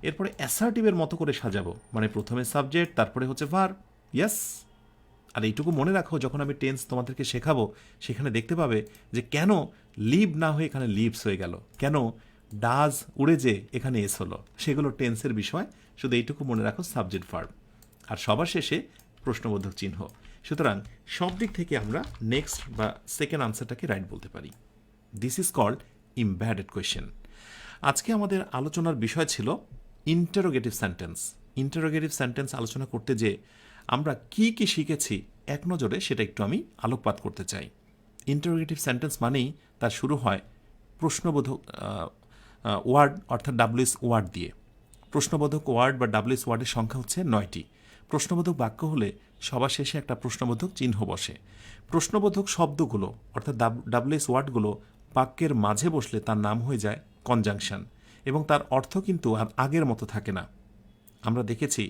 এরপরে অ্যাসার্টিভের মতো করে সাজাবো, মানে প্রথমে সাবজেক্ট, তারপরে হচ্ছে ভার্ব, ইয়েস। আর এইটুকু মনে রাখো, যখন আমি টেন্স তোমাদেরকে শেখাবো সেখানে দেখতে পাবে যে কেন লিভ না হয়ে এখানে লিভস হয়ে গেল, কেন ডাজ উড়ে যে এখানে এস হলো, সেগুলো টেন্সের বিষয়। শুধু এইটুকু মনে রাখো, সাবজেক্ট ভার্ব, আর সবার শেষে প্রশ্নবোধক চিহ্ন। সুতরাং সব দিক থেকে আমরা নেক্সট বা সেকেন্ড আনসারটাকে রাইট বলতে পারি। This is called embedded question. আজকে আমাদের আলোচনার বিষয় ছিল ইন্টারোগেটিভ সেন্টেন্স আলোচনা করতে যে আমরা কি কি শিখেছি এক নজরে সেটা একটু আমি আলোকপাত করতে চাই। ইন্টারোগেটিভ সেন্টেন্স মানেই তার শুরু হয় প্রশ্নবোধক ওয়ার্ড, অর্থাৎ WH ওয়ার্ড দিয়ে। প্রশ্নবোধক ওয়ার্ড বা WH ওয়ার্ডের সংখ্যা হচ্ছে 9টি। প্রশ্নবোধক বাক্য হলে সবার শেষে একটা প্রশ্নবোধক চিহ্ন বসে। প্রশ্নবোধক শব্দগুলো অর্থাৎ WH ওয়ার্ডগুলো বাক্যের মাঝে বসলে তার নাম হয়ে যায় কনজাংশন, এবং তার অর্থ কিন্তু আর আগের মতো থাকে না। আমরা দেখেছি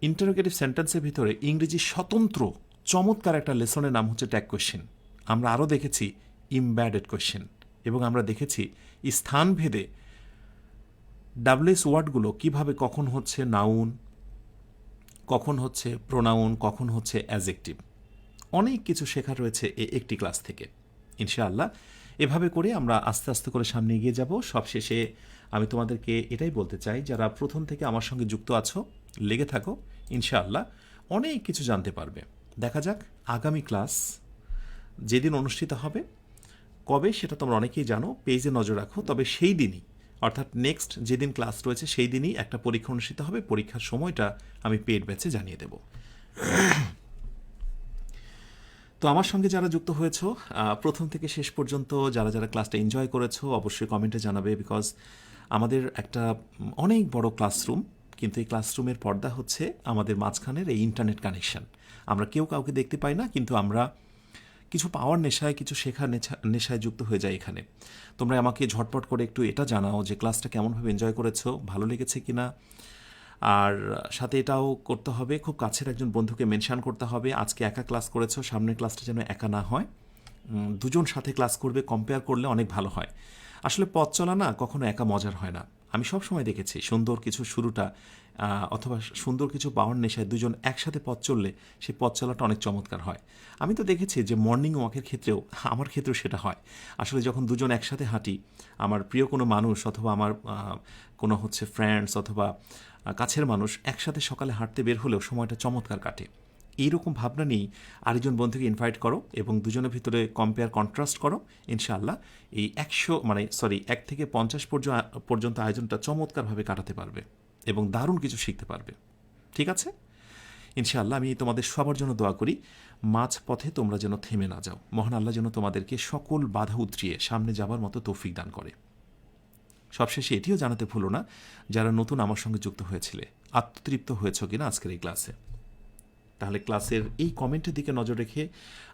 ইন্টারোগেটিভ সেন্টেন্সের ভিতরে ইংরেজি স্বতন্ত্র চমৎকার একটা লেসনের নাম হচ্ছে ট্যাগ কোয়েশ্চেন। আমরা আরও দেখেছি ইমবেডেড কোয়েশ্চেন, এবং আমরা দেখেছি স্থানভেদে WH ওয়ার্ডগুলো কিভাবে কখন হচ্ছে নাউন, কখন হচ্ছে প্রোনাউন, কখন হচ্ছে অ্যাডজেক্টিভ। অনেক কিছু শেখার রয়েছে এই একটি ক্লাস থেকে। ইনশাআল্লাহ এভাবে করে আমরা আস্তে আস্তে করে সামনে এগিয়ে যাব। সবশেষে আমি তোমাদেরকে এটাই বলতে চাই, যারা প্রথম থেকে আমার সঙ্গে যুক্ত আছো, লেগে থাকো, ইনশাআল্লাহ অনেক কিছু জানতে পারবে। দেখা যাক আগামী ক্লাস যেদিন অনুষ্ঠিত হবে, কবে সেটা তোমরা অনেকেই জানো, পেজে নজর রাখো। তবে সেই দিনই অর্থাৎ নেক্সট যেদিন ক্লাস রয়েছে সেই দিনই একটা পরীক্ষা অনুষ্ঠিত হবে, পরীক্ষার সময়টা আমি পেইড ব্যাচে জানিয়ে দেব। তো আমার সঙ্গে যারা যুক্ত হয়েছো প্রথম থেকে শেষ পর্যন্ত যারা যারা ক্লাসটা এনজয় করেছো অবশ্যই কমেন্টে জানাবে, বিকজ আমাদের একটা অনেক বড় ক্লাসরুম, কিন্তু এই ক্লাসরুমের পর্দা হচ্ছে আমাদের মাঝখানের এই ইন্টারনেট কানেকশন। আমরা কেউ কাউকে দেখতে পাই না, কিন্তু আমরা কিছু পাওয়ার নেশায়, কিছু শেখার নেশায় যুক্ত হয়ে যায় এখানে। তোমরা আমাকে ঝটপট করে একটু এটা জানাও যে ক্লাসটা কেমনভাবে এনজয় করেছো, ভালো লেগেছে কিনা। আর সাথে এটাও করতে হবে, খুব কাছের একজন বন্ধুকে মেনশন করতে হবে আজকে একা ক্লাস করেছো, সামনের ক্লাসটা যেন একা না হয়, দুজন সাথে ক্লাস করবে, কম্পেয়ার করলে অনেক ভালো হয়। আসলে পথ চলা না কখনো একা মজার হয় না। আমি সব সময় দেখেছি সুন্দর কিছু শুরুটা অথবা সুন্দর কিছু পাওয়ার নেশায় দুজন একসাথে পথ চললে সেই পথ চলাটা অনেক চমৎকার হয়। আমি তো দেখেছি যে মর্নিং ওয়াকের ক্ষেত্রেও, আমার ক্ষেত্রেও সেটা হয়। আসলে যখন দুজন একসাথে হাঁটি, আমার প্রিয় কোনো মানুষ অথবা আমার কোনো হচ্ছে ফ্রেন্ডস অথবা কাছের মানুষ একসাথে সকালে হাঁটতে বের হলেও সময়টা চমৎকার কাটে। এইরকম ভাবনা নিয়েই আরেকজন বন্ধুকে ইনভাইট করো এবং দুজনের ভিতরে কম্পেয়ার কন্ট্রাস্ট করো। ইনশাআল্লাহ এই 1 থেকে 50 পর্যন্ত আয়োজনটা চমৎকারভাবে কাটাতে পারবে এবং দারুণ কিছু শিখতে পারবে। ঠিক আছে? ইনশাআল্লাহ আমি তোমাদের সবার জন্য দোয়া করি, মাঝ পথে তোমরা যেন থেমে না যাও। মহান আল্লাহ যেন তোমাদেরকে সকল বাধা উতরিয়ে সামনে যাবার মতো তৌফিক দান করে। সবশেষে এটিও জানাতে ভুলো না, যারা নতুন আমার সঙ্গে যুক্ত হয়েছিলে, আত্মতৃপ্ত হয়েছ কিনা আজকের এই ক্লাসে। তাহলে ক্লাসের এই কমেন্টের দিকে নজর রেখে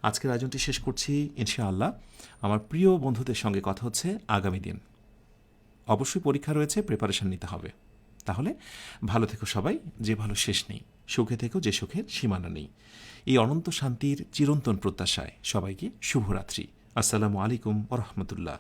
আজকের আয়োজনটি শেষ করছি। ইনশাআল্লাহ আমার প্রিয় বন্ধুদের সঙ্গে কথা হচ্ছে আগামী দিন। অবশ্যই পরীক্ষা রয়েছে, প্রিপারেশন নিতে হবে। তাহলে ভালো থেকো সবাই, যে ভালো শেষ নেই, সুখে থেকো যে সুখের সীমানা নেই। এই অনন্ত শান্তির চিরন্তন প্রত্যাশায় সবাইকে শুভরাত্রি। আসসালামু আলাইকুম ওয়া রাহমাতুল্লাহ।